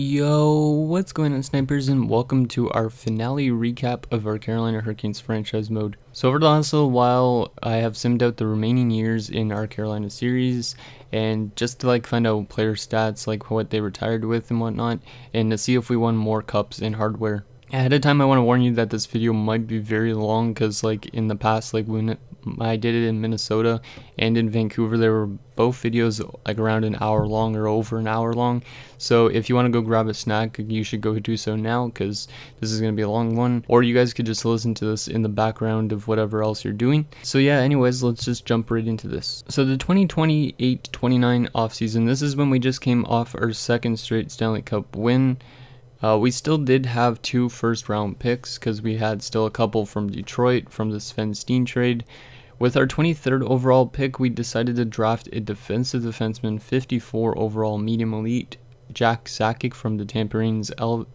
Yo, what's going on, snipers, and welcome to our finale recap of our Carolina Hurricanes franchise mode. So over the last little while, I have simmed out the remaining years in our Carolina series, and just to find out player stats, like what they retired with and whatnot, and to see if we won more cups in hardware. Ahead of time, I want to warn you that this video might be very long, because in the past, when I did it in Minnesota and in Vancouver, they were both videos around an hour long or over an hour long. So if you want to go grab a snack, you should go do so now, because this is going to be a long one. Or you guys could just listen to this in the background of whatever else you're doing. So yeah, anyways, let's just jump right into this. So the 2028-29 offseason, this is when we just came off our second straight Stanley Cup win. We still did have 2 first-round picks, because we had still a couple from Detroit from the Sven Steen trade. With our 23rd overall pick, we decided to draft a defensive defenseman, 54 overall medium elite, Jack Sakic from the Tamperines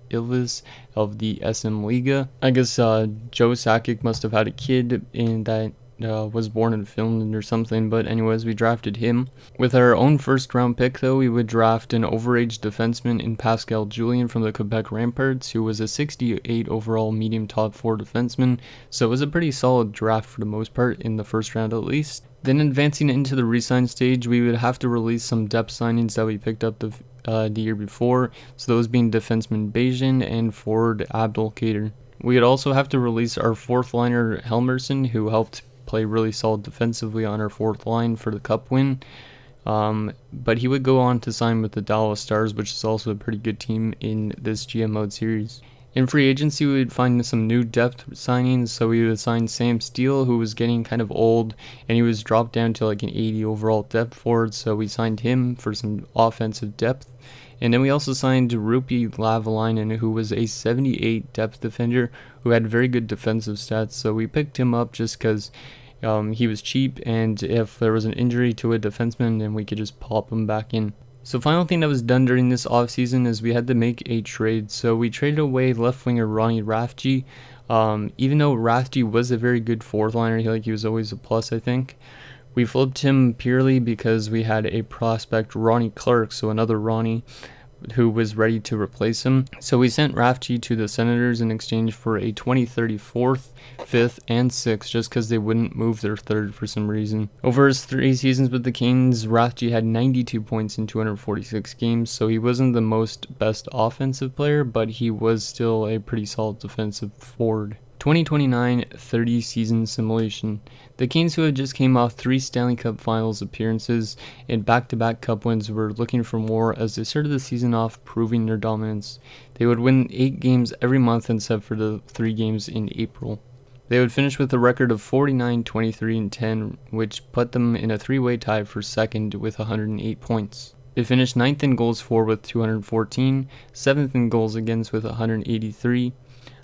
Ilves of the SM Liga. I guess Joe Sakic must have had a kid in that was born in Finland or something, but anyways, we drafted him. With our own first round pick though, we would draft an overage defenseman in Pascal Julien from the Quebec Ramparts, who was a 68 overall medium top 4 defenseman, so it was a pretty solid draft for the most part, in the first round at least. Then advancing into the re-sign stage, we would have to release some depth signings that we picked up the year before, so those being defenseman Bajan and forward Abdelkader. We would also have to release our 4th liner Helmerson, who helped play really solid defensively on our 4th line for the cup win, but he would go on to sign with the Dallas Stars, which is also a pretty good team in this GM mode series. In free agency, we would find some new depth signings, so we would sign Sam Steele, who was getting kind of old, and he was dropped down to an 80 overall depth forward, so we signed him for some offensive depth. And then we also signed Rupi Lavalainen, who was a 78 depth defender who had very good defensive stats, so we picked him up just because he was cheap, and if there was an injury to a defenseman, then we could just pop him back in. So final thing that was done during this offseason is we had to make a trade. So we traded away left winger Ronnie Rafji. Even though Rafji was a very good 4th liner, he was always a plus, I think. We flipped him purely because we had a prospect, Ronnie Clark, so another Ronnie, who was ready to replace him. So we sent Rafji to the Senators in exchange for a 2030 4th, 5th, and 6th, just because they wouldn't move their 3rd for some reason. Over his 3 seasons with the Canes, Rafji had 92 points in 246 games, so he wasn't the best offensive player, but he was still a pretty solid defensive forward. 2029-30 season simulation. The Canes, who had just came off 3 Stanley Cup Finals appearances and back-to-back Cup wins, were looking for more as they started the season off proving their dominance. They would win 8 games every month except for the 3 games in April. They would finish with a record of 49, 23, and 10, which put them in a 3-way tie for 2nd with 108 points. They finished 9th in goals for with 214, 7th in goals against with 183.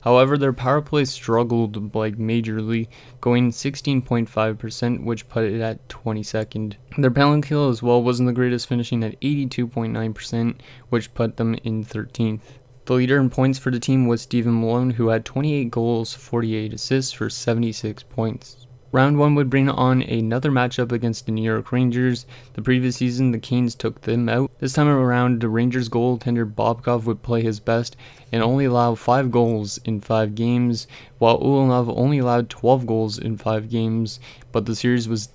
However, their power play struggled majorly, going 16.5%, which put it at 22nd. Their penalty kill as well wasn't the greatest, finishing at 82.9%, which put them in 13th. The leader in points for the team was Stephen Malone, who had 28 goals, 48 assists for 76 points. Round 1 would bring on another matchup against the New York Rangers. The previous season, the Canes took them out. This time around, the Rangers goaltender Bobkov would play his best and only allow 5 goals in 5 games, while Ulanov only allowed 12 goals in 5 games, but the series was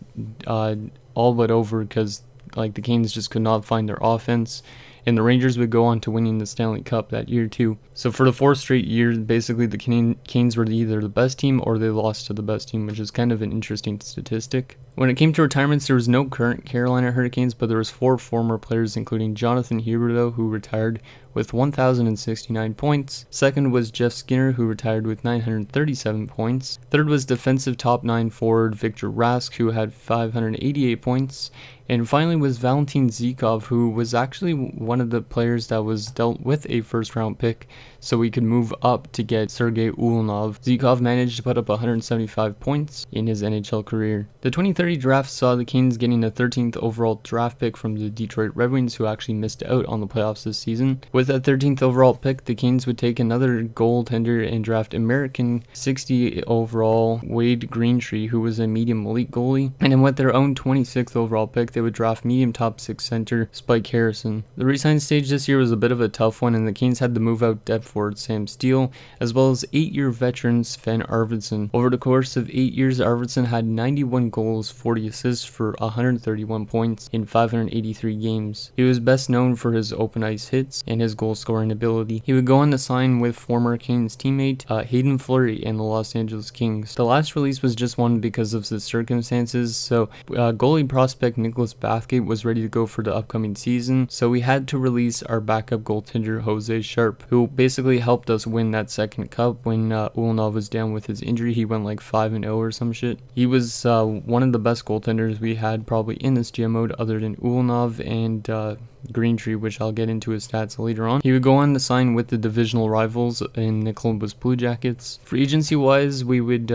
all but over because the Canes just could not find their offense, and the Rangers would go on to winning the Stanley Cup that year too. So for the 4th straight year, basically the Canes were either the best team or they lost to the best team, which is kind of an interesting statistic. When it came to retirements, there was no current Carolina Hurricanes, but there was 4 former players, including Jonathan Huberdeau, who retired with 1,069 points. 2nd was Jeff Skinner, who retired with 937 points. 3rd was defensive top 9 forward Victor Rask, who had 588 points. And finally was Valentin Zykov, who was actually one of the players that was dealt with a 1st round pick. so we could move up to get Sergei Ulyanov. Zykov managed to put up 175 points in his NHL career. The 2030 draft saw the Canes getting a 13th overall draft pick from the Detroit Red Wings, who actually missed out on the playoffs this season. With that 13th overall pick, the Canes would take another goaltender and draft American 60 overall Wade Greentree, who was a medium elite goalie. And then with their own 26th overall pick, they would draft medium top 6 center Spike Harrison. The re-sign stage this year was a bit of a tough one, and the Canes had to move out depth forward Sam Steele, as well as 8-year veteran Sven Arvidsson. Over the course of 8 years, Arvidsson had 91 goals, 40 assists for 131 points in 583 games. He was best known for his open ice hits and his goal scoring ability. He would go on to sign with former Canes teammate Hayden Fleury and the Los Angeles Kings. The last release was just one because of the circumstances, so goalie prospect Nicholas Bathgate was ready to go for the upcoming season, so we had to release our backup goaltender Jose Sharp, who basically helped us win that second cup when Ulyanov was down with his injury. He went like 5-0 or some shit. He was one of the best goaltenders we had probably in this GM mode, other than Ulyanov and Greentree, which I'll get into his stats later on. He would go on to sign with the divisional rivals in the Columbus Blue Jackets. Free agency wise, we would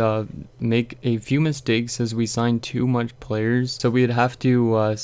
make a few mistakes as we signed too much players, so we'd have to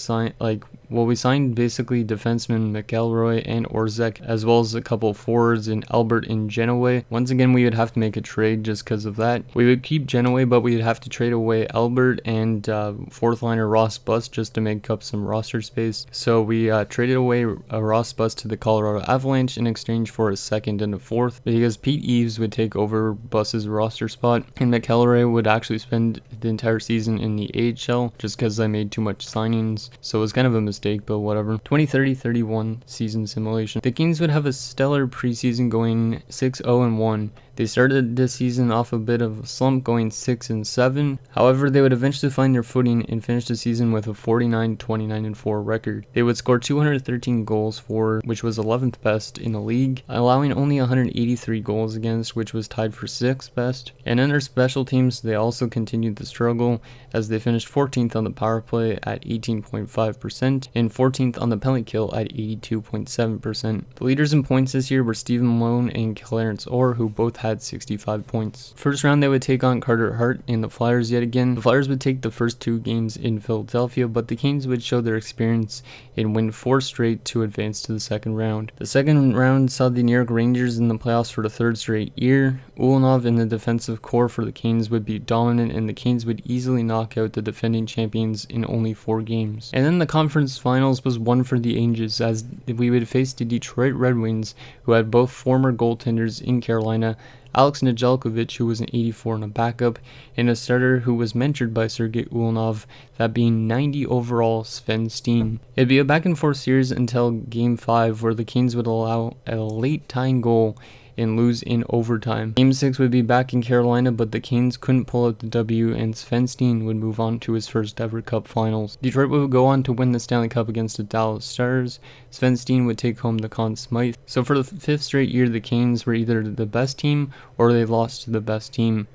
we signed basically defensemen McElroy and Orzek, as well as a couple forwards in Albert and Genoway. Once again, we would have to make a trade just because of that. We would keep Genoway, but we'd have to trade away Albert and fourth liner Ross Bust just to make up some roster space. So we traded away Ross Bust to the Colorado Avalanche in exchange for a second and a fourth, because Pete Eves would take over Bust's roster spot, and McElroy would actually spend the entire season in the AHL just because I made too much signings. So it was kind of a mistake, but whatever. 2030-31 season simulation. The Kings would have a stellar preseason, going 6-0-1. They started this season off a bit of a slump, going 6-7. However, they would eventually find their footing and finish the season with a 49-29-4 record. They would score 213 goals for, which was 11th best in the league, allowing only 183 goals against, which was tied for 6th best. And in their special teams, they also continued the struggle, as they finished 14th on the power play at 18.5% and 14th on the penalty kill at 82.7%. The leaders in points this year were Stephen Malone and Clarence Orr, who both had 65 points. First round, they would take on Carter Hart and the Flyers yet again. The Flyers would take the first 2 games in Philadelphia, but the Canes would show their experience and win 4 straight to advance to the second round. The second round saw the New York Rangers in the playoffs for the 3rd straight year. Ulyanov in the defensive core for the Canes would be dominant, and the Canes would easily knock out the defending champions in only 4 games. And then the conference finals was one for the ages, as we would face the Detroit Red Wings, who had both former goaltenders in Carolina, Alex Nedeljkovic, who was an 84 and a backup, and a starter who was mentored by Sergei Ulyanov, that being 90 overall Sven Steen. It'd be a back and forth series until Game 5, where the Kings would allow a late tying goal and lose in overtime. Game 6 would be back in Carolina, but the Canes couldn't pull out the W, and Sven Steen would move on to his first ever Cup Finals. Detroit would go on to win the Stanley Cup against the Dallas Stars. Sven Steen would take home the Conn Smythe. So for the 5th straight year, the Canes were either the best team or they lost to the best team.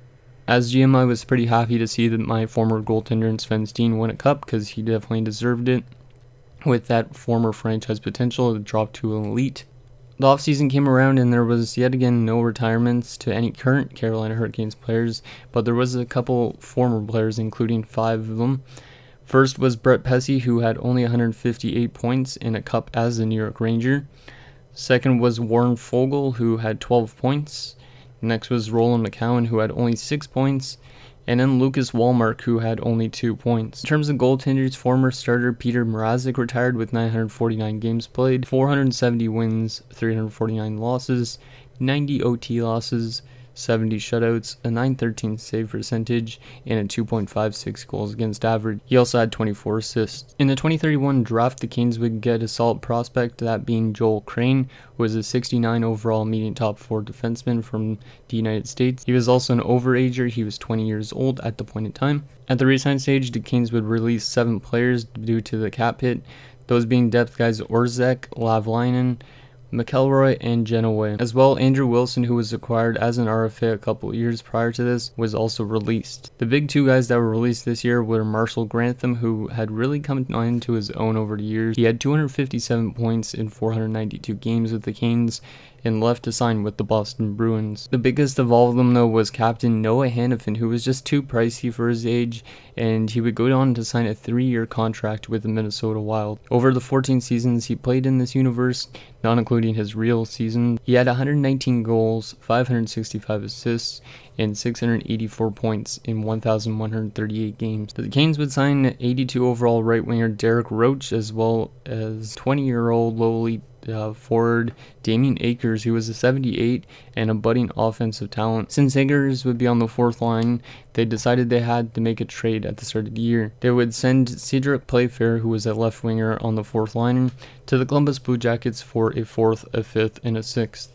As GM, I was pretty happy to see that my former goaltender in Sven Steen win a cup, because he definitely deserved it. With that former franchise potential, it dropped to an elite. The offseason came around, and there was yet again no retirements to any current Carolina Hurricanes players, but there was a couple former players, including 5 of them. First was Brett Pesce, who had only 158 points in a cup as a New York Ranger. Second was Warren Foegele, who had 12 points. Next was Roland McCowan, who had only 6 points. And then Lucas Wallmark, who had only 2 points. In terms of goaltenders, former starter Peter Mrazek retired with 949 games played, 470 wins, 349 losses, 90 OT losses, 70 shutouts, a .913 save percentage, and a 2.56 goals against average. He also had 24 assists. In the 2031 draft, the Canes would get a solid prospect, that being Joel Crane, who was a 69 overall median top 4 defenseman from the United States. He was also an overager. He was 20 years old at the point in time. At the re-sign stage, the Canes would release 7 players due to the cap hit, those being depth guys Orzek, Lavlainen, McElroy, and Genoway. As well, Andrew Wilson, who was acquired as an RFA a couple years prior to this, was also released. The big 2 guys that were released this year were Marshall Grantham, who had really come into his own over the years. He had 257 points in 492 games with the Canes, and left to sign with the Boston Bruins. The biggest of all of them though was captain Noah Hanifin, who was just too pricey for his age, and he would go on to sign a 3-year contract with the Minnesota Wild. Over the 14 seasons he played in this universe, not including his real season, he had 119 goals, 565 assists, and 684 points in 1,138 games. The Canes would sign 82 overall right winger Derek Roach, as well as 20-year-old lowly forward Damien Akers, who was a 78 and a budding offensive talent. Since Akers would be on the 4th line, they decided they had to make a trade at the start of the year. They would send Cedric Playfair, who was a left winger on the 4th line, to the Columbus Blue Jackets for a 4th, a 5th, and a 6th.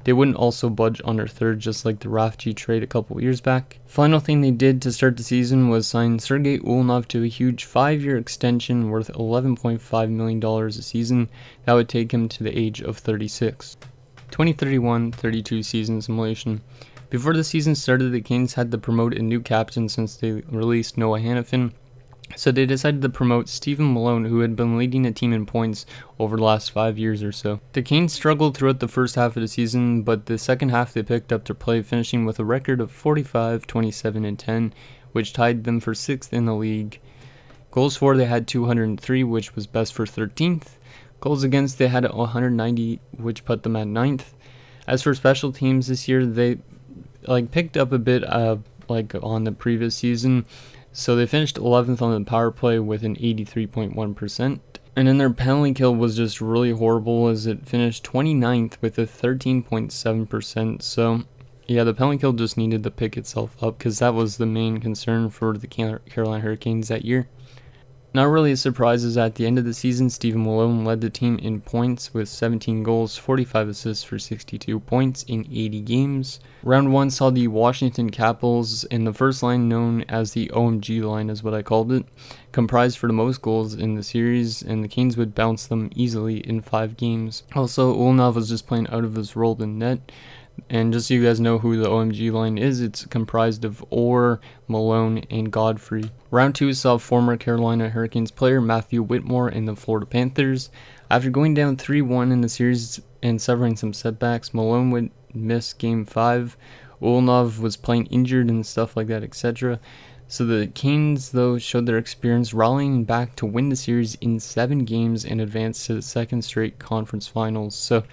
They wouldn't also budge on their 3rd, just like the Rafji trade a couple years back. Final thing they did to start the season was sign Sergei Ulyanov to a huge 5-year extension worth $11.5 million a season. That would take him to the age of 36. 2031-32 season simulation. Before the season started, the Canes had to promote a new captain since they released Noah Hanifin. So they decided to promote Stephen Malone, who had been leading a team in points over the last 5 years or so. The Canes struggled throughout the first half of the season, but the second half they picked up their play, finishing with a record of 45, 27, and 10, which tied them for 6th in the league. Goals for, they had 203, which was best for 13th. Goals against, they had 190, which put them at 9th. As for special teams this year, they picked up a bit on the previous season. So they finished 11th on the power play with an 83.1%. And then their penalty kill was just really horrible, as it finished 29th with a 13.7%. So yeah, the penalty kill just needed to pick itself up, because that was the main concern for the Carolina Hurricanes that year. Not really a surprise, as at the end of the season, Stephen Malone led the team in points with 17 goals, 45 assists for 62 points in 80 games. Round 1 saw the Washington Capitals in the first line, known as the OMG line is what I called it, comprised for the most goals in the series, and the Canes would bounce them easily in 5 games. Also, Ulyanov was just playing out of his role in net. And just so you guys know who the OMG line is, it's comprised of Orr, Malone, and Godfrey. Round 2 saw former Carolina Hurricanes player Matthew Whitmore in the Florida Panthers. After going down 3-1 in the series and suffering some setbacks, Malone would miss Game 5. Ulyanov was playing injured and stuff like that, etc. So the Canes, though, showed their experience, rallying back to win the series in 7 games and advance to the 2nd straight conference finals. So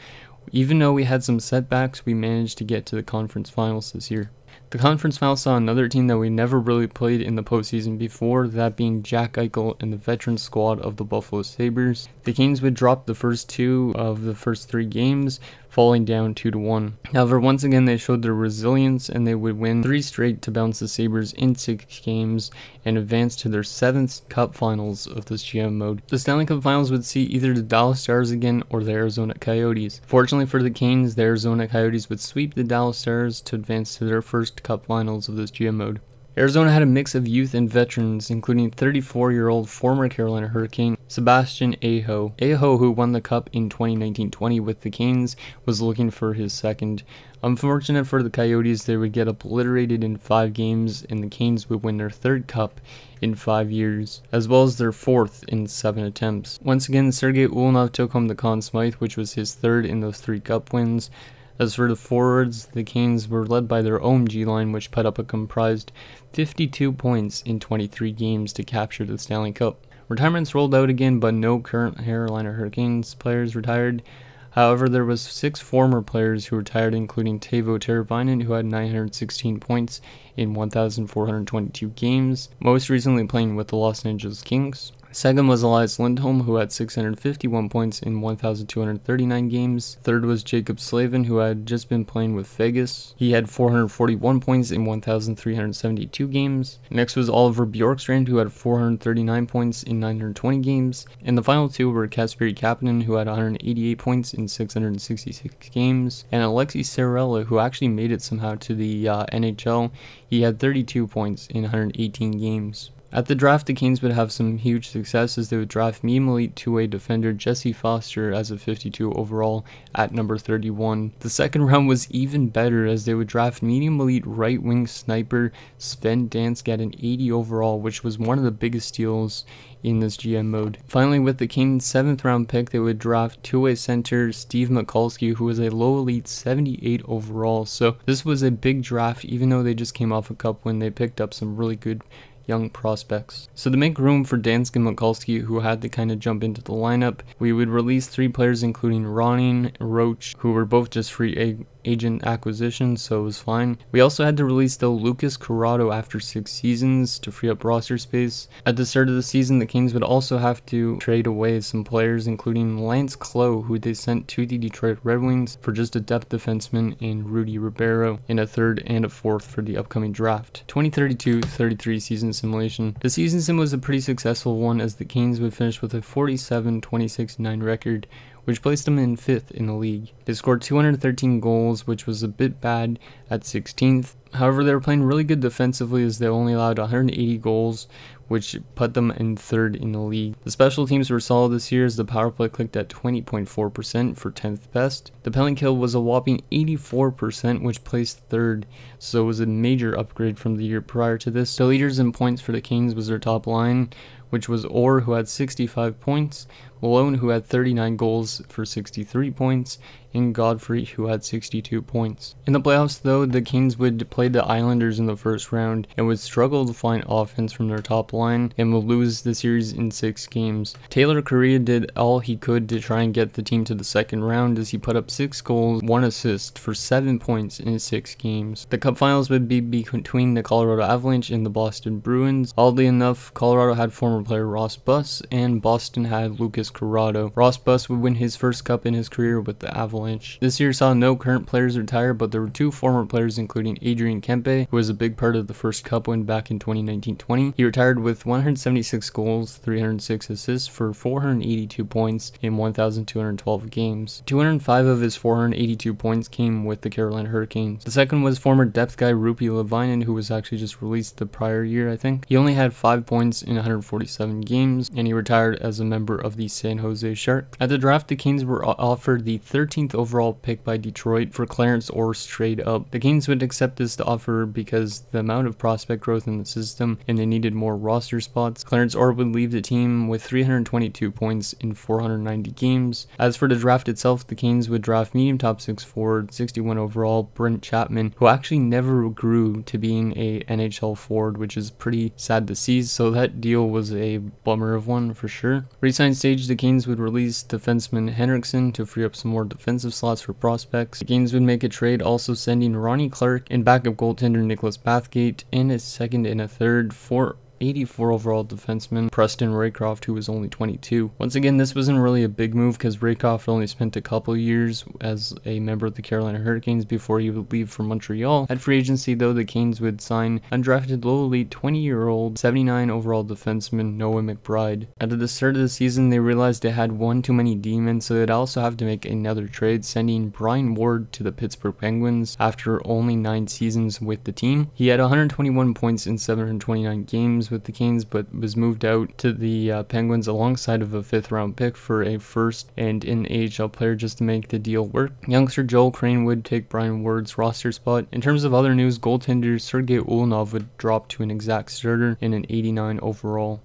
even though we had some setbacks, we managed to get to the conference finals this year. The conference finals saw another team that we never really played in the postseason before, that being Jack Eichel and the veteran squad of the Buffalo Sabres. The Canes would drop the first 2 of the first 3 games, falling down 2-1. However, once again they showed their resilience, and they would win 3 straight to bounce the Sabres in 6 games and advance to their 7th Cup Finals of this GM mode. The Stanley Cup Finals would see either the Dallas Stars again or the Arizona Coyotes. Fortunately for the Canes, the Arizona Coyotes would sweep the Dallas Stars to advance to their first Cup Finals of this GM mode. Arizona had a mix of youth and veterans, including 34-year-old former Carolina Hurricane Sebastian Aho. Aho, who won the Cup in 2019-20 with the Canes, was looking for his 2nd. Unfortunate for the Coyotes, they would get obliterated in 5 games, and the Canes would win their 3rd Cup in 5 years, as well as their 4th in 7 attempts. Once again, Sergei Ulyanov took home the Conn Smythe, which was his 3rd in those 3 Cup wins. As for the forwards, the Canes were led by their OMG line, which put up a comprised 52 points in 23 games to capture the Stanley Cup. Retirements rolled out again, but no current Carolina Hurricanes players retired. However, there was 6 former players who retired, including Teuvo Teravainen, who had 916 points in 1,422 games, most recently playing with the Los Angeles Kings. Second was Elias Lindholm, who had 651 points in 1,239 games. Third was Jacob Slavin, who had just been playing with Vegas. He had 441 points in 1,372 games. Next was Oliver Bjorkstrand, who had 439 points in 920 games. And the final 2 were Kasperi Kapanen, who had 188 points in 666 games. And Alexi Sarella, who actually made it somehow to the NHL. He had 32 points in 118 games. At the draft, the Canes would have some huge success as they would draft medium elite two-way defender Jesse Foster as a 52 overall at number 31. The second round was even better as they would draft medium elite right wing sniper Sven Dansk at an 80 overall, which was one of the biggest steals in this GM mode. Finally, with the Canes' 7th round pick, they would draft two-way center Steve Mikulski, who was a low elite 78 overall. So this was a big draft, even though they just came off a cup win. They picked up some really good young prospects. So to make room for Dansk and Mikulski, who had to kind of jump into the lineup, we would release 3 players including Ronin, Roach, who were both just free agent acquisitions, so it was fine. We also had to release though Lucas Corrado after 6 seasons to free up roster space. At the start of the season, the Kings would also have to trade away some players including Lance Clough, who they sent to the Detroit Red Wings for just a depth defenseman in Rudy Ribeiro, and a 3rd and a 4th for the upcoming draft. 2032-33 season simulation. The season sim was a pretty successful one as the Kings would finish with a 47-26-9 record, which placed them in 5th in the league. They scored 213 goals, which was a bit bad at 16th. However, they were playing really good defensively as they only allowed 180 goals, which put them in 3rd in the league. The special teams were solid this year as the power play clicked at 20.4% for 10th best. The penalty kill was a whopping 84%, which placed 3rd, so it was a major upgrade from the year prior to this. The leaders in points for the Kings was their top line, which was Orr, who had 65 points, Malone, who had 39 goals for 63 points, and Godfrey, who had 62 points. In the playoffs though, the Kings would play the Islanders in the first round and would struggle to find offense from their top line and would lose the series in 6 games. Taylor Correa did all he could to try and get the team to the second round as he put up 6 goals, 1 assist for 7 points in 6 games. The Cup Finals would be between the Colorado Avalanche and the Boston Bruins. Oddly enough, Colorado had former player Ross Buss and Boston had Lucas Corrado. Ross Buss would win his first cup in his career with the Avalanche. This year saw no current players retire, but there were 2 former players including Adrian Kempe, who was a big part of the first cup win back in 2019-20. He retired with 176 goals, 306 assists for 482 points in 1,212 games. 205 of his 482 points came with the Carolina Hurricanes. The second was former depth guy Rupi Levainen, who was actually just released the prior year, I think. He only had 5 points in 147 games, and he retired as a member of the San Jose Sharks. At the draft, the Kings were offered the 13th overall pick by Detroit for Clarence Orr straight up. The Kings would accept this offer because the amount of prospect growth in the system and they needed more roster spots. Clarence Orr would leave the team with 322 points in 490 games. As for the draft itself, the Kings would draft medium top 6 forward, 61 overall, Brent Chapman, who actually never grew to being a NHL forward, which is pretty sad to see, so that deal was a bummer of one for sure. Resign stage, the Kings would release defenseman Henriksen to free up some more defensive slots for prospects. The Kings would make a trade also sending Ronnie Clark and backup goaltender Nicholas Bathgate and a 2nd and a 3rd for 84 overall defenseman Preston Raycroft, who was only 22. Once again, this wasn't really a big move because Raycroft only spent a couple years as a member of the Carolina Hurricanes before he would leave for Montreal. At free agency though, the Canes would sign undrafted low elite 20-year-old 79 overall defenseman Noah McBride. At the start of the season, they realized they had one too many demons, so they'd also have to make another trade, sending Brian Ward to the Pittsburgh Penguins after only 9 seasons with the team. He had 121 points in 729 games with the Canes, but was moved out to the Penguins alongside of a 5th round pick for a 1st and an AHL player just to make the deal work. Youngster Joel Crane would take Brian Ward's roster spot. In terms of other news, goaltender Sergei Ulyanov would drop to an exact starter in an 89 overall.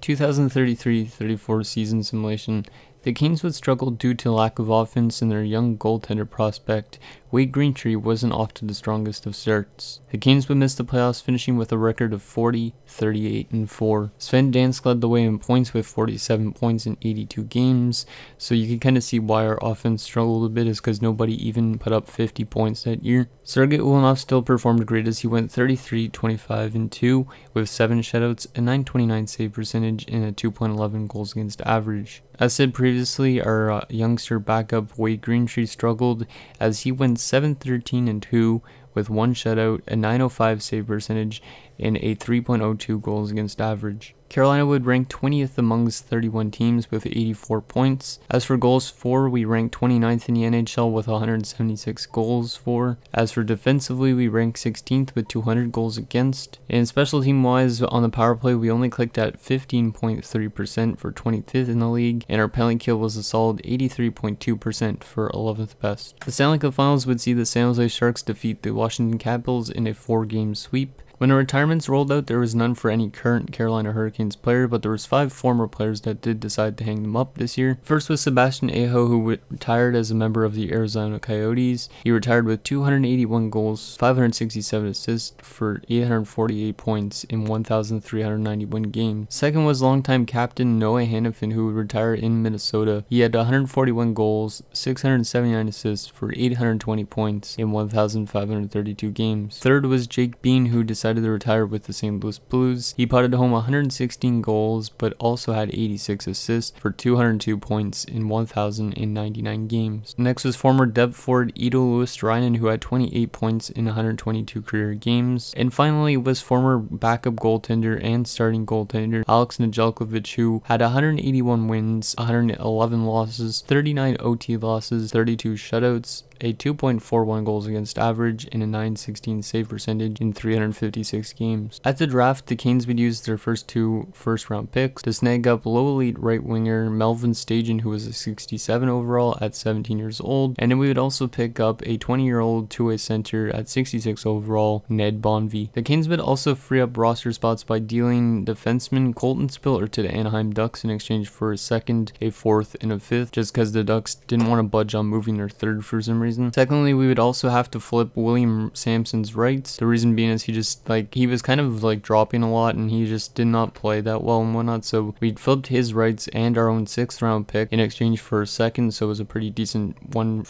2033-34 season simulation. The Kings would struggle due to lack of offense, and their young goaltender prospect, Wade Greentree, wasn't off to the strongest of starts. The Kings would miss the playoffs, finishing with a record of 40, 38, and 4. Sven Dansk led the way in points with 47 points in 82 games, so you can kind of see why our offense struggled a bit is because nobody even put up 50 points that year. Sergei Ulyanov still performed great as he went 33, 25, and 2 with 7 shutouts, a 929 save percentage, and a 2.11 goals against average. As said previously, our youngster backup Wade Greentree struggled as he went 7-13 and 2 with 1 shutout, a 905 save percentage, and a 3.02 goals against average. Carolina would rank 20th amongst 31 teams with 84 points. As for goals for, we ranked 29th in the NHL with 176 goals for. As for defensively, we ranked 16th with 200 goals against. And special team wise, on the power play, we only clicked at 15.3% for 25th in the league, and our penalty kill was a solid 83.2% for 11th best. The Stanley Cup Finals would see the San Jose Sharks defeat the Washington Capitals in a 4-game sweep. When the retirements rolled out, there was none for any current Carolina Hurricanes player, but there was 5 former players that did decide to hang them up this year. First was Sebastian Aho, who retired as a member of the Arizona Coyotes. He retired with 281 goals, 567 assists for 848 points in 1,391 games. Second was longtime captain Noah Hanifin, who would retire in Minnesota. He had 141 goals, 679 assists for 820 points in 1,532 games. Third was Jake Bean, who decided to retire with the St. Louis Blues. He potted home 116 goals, but also had 86 assists for 202 points in 1,099 games. Next was former depth forward Ido Luostarinen, who had 28 points in 122 career games. And finally was former backup goaltender and starting goaltender Alex Nedeljkovic, who had 181 wins, 111 losses, 39 OT losses, 32 shutouts, a 2.41 goals against average, and a .916 save percentage in 356 games. At the draft, the Canes would use their first 2 first-round picks to snag up low-elite right winger Melvin Stajan, who was a 67 overall at 17 years old, and then we would also pick up a 20-year-old two-way center at 66 overall, Ned Bonvie. The Canes would also free up roster spots by dealing defenseman Colton Spiller to the Anaheim Ducks in exchange for a second, a fourth, and a fifth, just because the Ducks didn't want to budge on moving their third for some reason. Secondly, we would also have to flip William Sampson's rights. The reason being is he was kind of like dropping a lot, and he just did not play that well and whatnot, so we flipped his rights and our own 6th round pick in exchange for a second, so it was a pretty decent one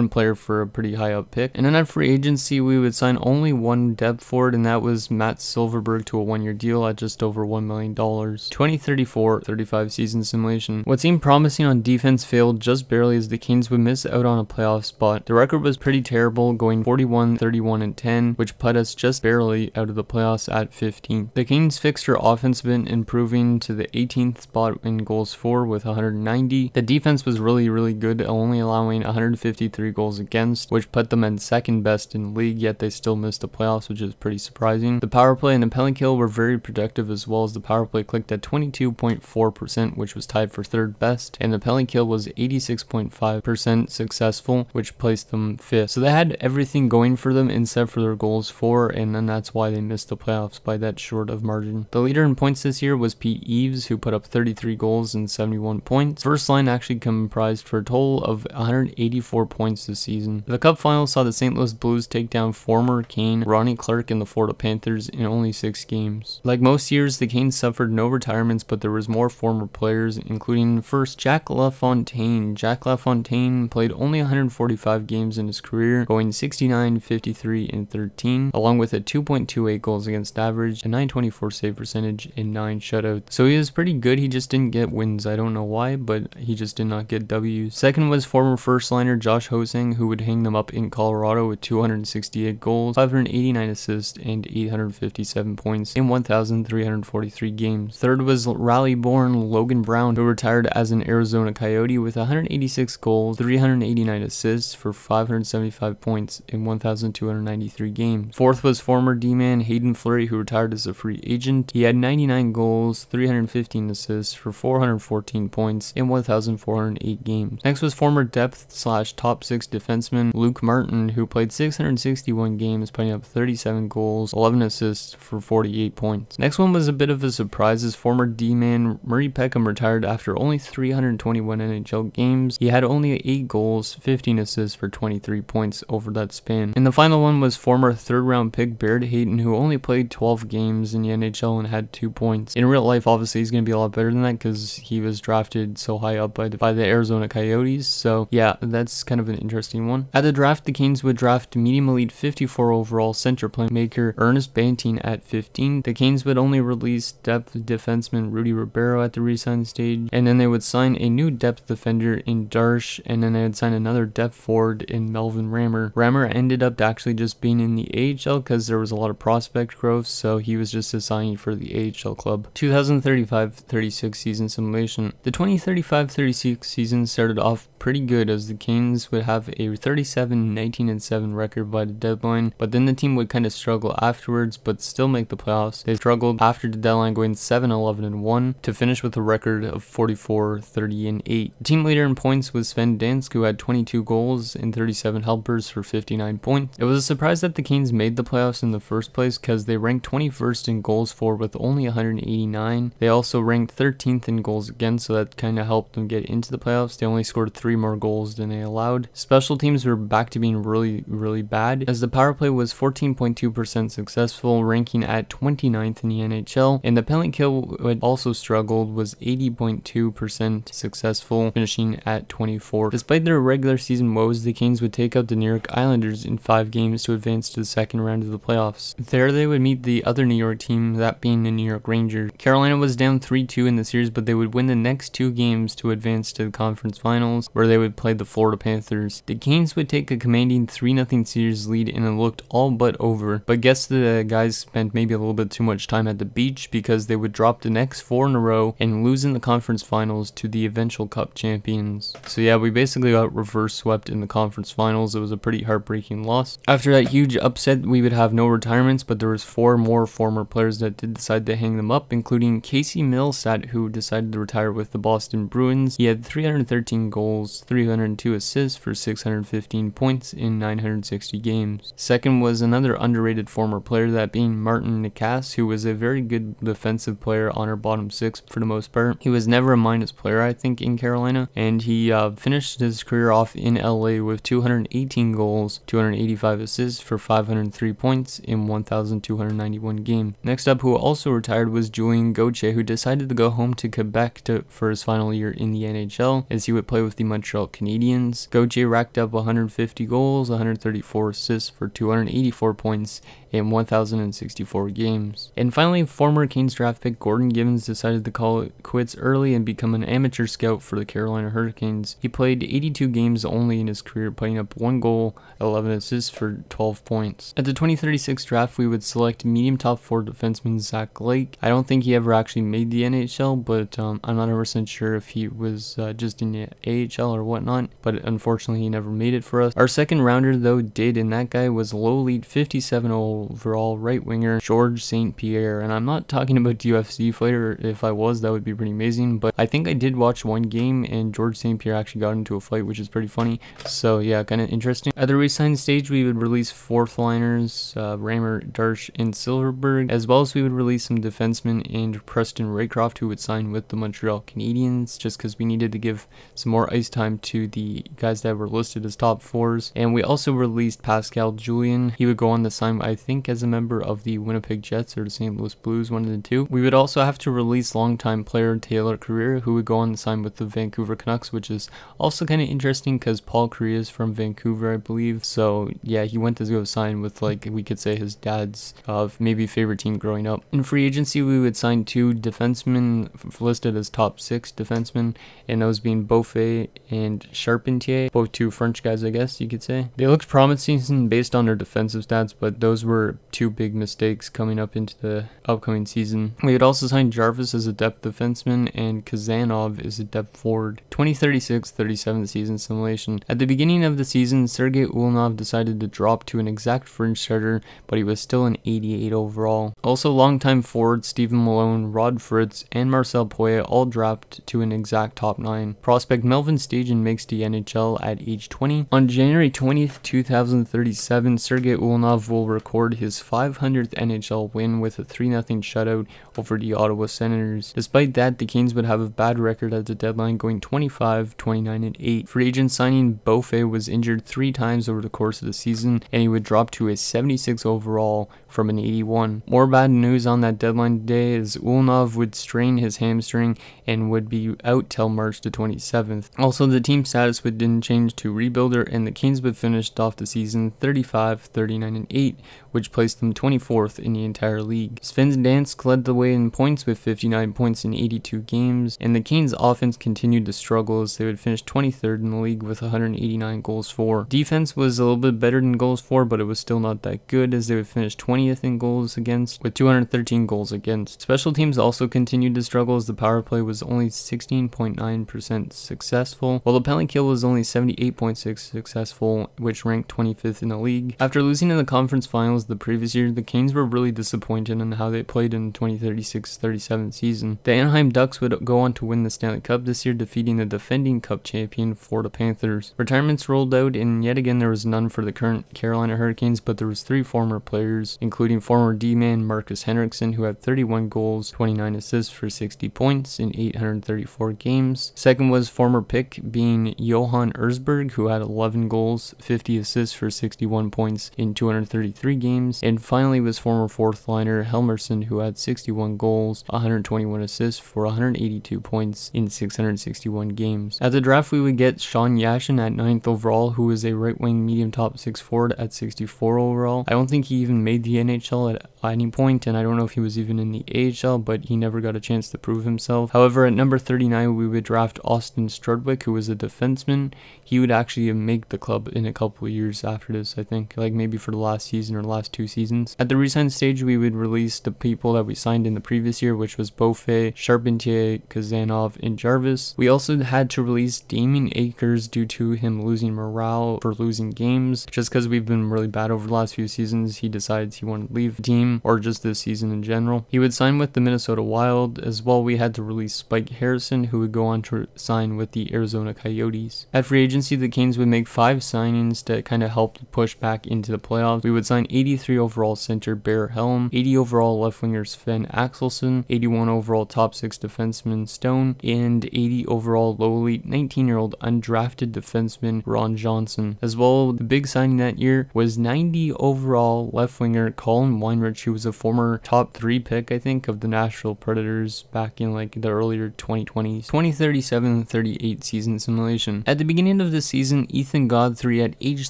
player for a pretty high up pick. And then at free agency, we would sign only one depth forward, and that was Matt Silverberg to a 1-year deal at just over $1 million. 2034-35 season simulation. What seemed promising on defense failed just barely, as the Canes would miss out on a playoff spot. The record was pretty terrible, going 41-31-10, which put us just barely out of the playoffs at 15th. The Canes fixed our offense been improving to the 18th spot in goals for with 190. The defense was really good, only allowing 153 goals against, which put them in 2nd best in the league, yet they still missed the playoffs, which is pretty surprising. The power play and the penalty kill were very productive, as well as the power play clicked at 22.4%, which was tied for 3rd best, and the penalty kill was 86.5% successful, which placed them 5th. So they had everything going for them except for their goals for, and then that's why they missed the playoffs by that short of margin. The leader in points this year was Pete Eves, who put up 33 goals and 71 points. First line actually comprised for a total of 184 points this season. The Cup final saw the St. Louis Blues take down former Cane Ronnie Clark and the Florida Panthers in only 6 games. Like most years, the Canes suffered no retirements, but there was more former players, including first Jack LaFontaine. Jack LaFontaine played only 145 games in his career, going 69, 53, and 13, along with a 2.28 goals against average, a .924 save percentage, and 9 shutouts. So he was pretty good, he just didn't get wins. I don't know why, but he just did not get W's. Second was former first liner Josh Hosang, who would hang them up in Colorado with 268 goals, 589 assists, and 857 points in 1,343 games. Third was Raleigh-born Logan Brown, who retired as an Arizona Coyote with 186 goals, 389 assists for 575 points in 1,293 games. Fourth was former D-man Hayden Fleury, who retired as a free agent. He had 99 goals, 315 assists for 414 points in 1,408 games. Next was former depth/top 6 defenseman Luke Martin, who played 661 games, putting up 37 goals, 11 assists for 48 points. Next one was a bit of a surprise, as former D-man Murray Peckham retired after only 321 NHL games. He had only 8 goals, 15 assists for 23 points over that span. And the final one was former 3rd round pick Barrett Hayton, who only played 12 games in the NHL and had 2 points. In real life, obviously, he's going to be a lot better than that because he was drafted so high up by the Arizona Coyotes. So yeah, that's kind of an interesting one. At the draft, the Canes would draft medium elite 54 overall center playmaker Ernest Banting at 15. The Canes would only release depth defenseman Rudy Ribeiro at the re-sign stage, and then they would sign a new depth defender in Darsh, and then they would sign another depth Ford and Melvin Rammer. Rammer ended up actually just being in the AHL because there was a lot of prospect growth, so he was just assigned for the AHL club. 2035-36 season simulation. The 2035-36 season started off pretty good as the Canes would have a 37-19-7 record by the deadline, but then the team would kind of struggle afterwards but still make the playoffs. They struggled after the deadline, going 7-11-1 to finish with a record of 44-30-8. The team leader in points was Sven Dansk, who had 22 goals and 37 helpers for 59 points. It was a surprise that the Canes made the playoffs in the first place because they ranked 21st in goals for with only 189. They also ranked 13th in goals against, so that kind of helped them get into the playoffs. They only scored 3 more goals than they allowed. Special teams were back to being really bad, as the power play was 14.2% successful, ranking at 29th in the NHL, and the penalty kill had also struggled, was 80.2% successful, finishing at 24th. Despite their regular season woes, the Canes would take out the New York Islanders in 5 games to advance to the second round of the playoffs. There they would meet the other New York team, that being the New York Rangers. Carolina was down 3-2 in the series, but they would win the next 2 games to advance to the conference finals, where they would play the Florida Panthers. The Canes would take a commanding 3-0 series lead, and it looked all but over, but guess the guys spent maybe a little bit too much time at the beach because they would drop the next 4 in a row and lose in the conference finals to the eventual cup champions. So yeah, we basically got reverse swept in the conference finals. It was a pretty heartbreaking loss. After that huge upset, we would have no retirements, but there was 4 more former players that did decide to hang them up, including Casey Milsat, who decided to retire with the Boston Bruins. He had 313 goals, 302 assists for 615 points in 960 games. Second was another underrated former player, that being Martin Nicasse, who was a very good defensive player on our bottom 6 for the most part. He was never a minus player, I think, in Carolina, and he finished his career off in LA with 218 goals, 285 assists for 503 points in 1,291 games. Next up, who also retired, was Julien Gauthier, who decided to go home to Quebec for his final year in the NHL, as he would play with the Montreal Canadiens. Gauthier racked up 150 goals, 134 assists for 284 points in 1,064 games. And finally, former Canes draft pick Gordon Givens decided to call it quits early and become an amateur scout for the Carolina Hurricanes. He played 82 games only in his career, putting up 1 goal, 11 assists for 12 points. At the 2036 draft, we would select medium top 4 defenseman Zach Lake. I don't think he ever actually made the NHL, but I'm not 100% sure if he was just in the AHL or whatnot, but unfortunately he never made it for us. Our second rounder though did, and that guy was low elite 57 overall right winger Georges St-Pierre, and I'm not talking about the UFC fighter. If I was, that would be pretty amazing, but I think I did watch one game and Georges St-Pierre actually got into a fight, which is pretty funny. So yeah, kind of interesting. At the re-sign stage, we would release 4th liners, Rammer, Darsh, and Silverberg, as well as we would release some defensemen and Preston Raycroft, who would sign with the Montreal Canadiens, just because we needed to give some more ice time to the guys that were listed as top 4s. And we also released Pascal Julien. He would go on to sign, I think, as a member of the Winnipeg Jets or the St. Louis Blues, one of the two. We would also have to release longtime player Taylor Carrier, who would go on to sign with the Vancouver Canucks, which is also kind of interesting because Paul Carrier is from Vancouver, I believe. So yeah, he went to go sign with, like, we could say his dad's maybe favorite team growing up. In free agency, we would sign 2 defensemen listed as top 6 defensemen, and those being Beaufait and Charpentier, both 2 French guys, I guess you could say. They looked promising based on their defensive stats, but those were 2 big mistakes coming up into the upcoming season. We would also sign Jarvis as a depth defenseman and Kazanov as a depth forward. 2036-37 season simulation. At the beginning of the season, Sergei Ulnov decided to drop to an exact fringe starter, but he was still an 88 overall. Also, longtime forwards Stephen Malone, Rod Fritz, and Marcel Poirier all dropped to an exact top 9. Prospect Melvin Stajan makes the NHL at age 20. On January 20th, 2037, Sergei Ulnov will record his 500th NHL win with a 3-0 shutout over the Ottawa Senators. Despite that, the Canes would have a bad record at the deadline, going 25, 29, and 8. Free agent signing Beaufait was injured 3 times over the course of the season, and he would drop to a 76 overall from an 81. More bad news on that deadline day is Ulnov would strain his hamstring and would be out till March the 27th. Also, the team status didn't change to rebuilder, and the Canes would finish off the season 35, 39, and 8, which which placed them 24th in the entire league. Sven's Dansk led the way in points with 59 points in 82 games, and the Canes' offense continued to struggle as they would finish 23rd in the league with 189 goals for. Defense was a little bit better than goals for, but it was still not that good as they would finish 20th in goals against with 213 goals against. Special teams also continued to struggle as the power play was only 16.9% successful, while the penalty kill was only 78.6% successful, which ranked 25th in the league. After losing in the conference finals the previous year, the Canes were really disappointed in how they played in the 2036-37 season. The Anaheim Ducks would go on to win the Stanley Cup this year, defeating the defending Cup champion Florida Panthers. Retirements rolled out, and yet again there was none for the current Carolina Hurricanes, but there was 3 former players, including former D-man Marcus Henriksen, who had 31 goals, 29 assists for 60 points in 834 games. Second was former pick being Johan Ersberg, who had 11 goals, 50 assists for 61 points in 233 games. And finally was former fourth liner Helmerson, who had 61 goals, 121 assists for 182 points in 661 games. At the draft, we would get Sean Yashin at 9th overall, who is a right-wing medium top 6 forward at 64 overall. I don't think he even made the NHL at any point, and I don't know if he was even in the AHL, but he never got a chance to prove himself. However, at number 39, we would draft Austin Strudwick, who was a defenseman. He would actually make the club in a couple of years after this, I think, like maybe for the last season or last 2 seasons. At the re-sign stage, we would release the people that we signed in the previous year, which was Beaufait, Charpentier, Kazanov, and Jarvis. We also had to release Damien Akers due to him losing morale for losing games. Just because we've been really bad over the last few seasons, he decides he wanted to leave the team, or just this season in general. He would sign with the Minnesota Wild. As well, we had to release Spike Harrison, who would go on to sign with the Arizona Coyotes. At free agency, the Canes would make 5 signings to kind of help push back into the playoffs. We would sign 83 overall center Bear Helm, 80 overall left winger Sven Axelsson, 81 overall top 6 defenseman Stone, and 80 overall lowly 19-year-old undrafted defenseman Ron Johnson. As well, the big signing that year was 90 overall left winger Colin Weinrich, who was a former top 3 pick, I think, of the Nashville Predators back in like the earlier 2020s. 2037-38 season simulation. At the beginning of the season, Ethan Godfrey at age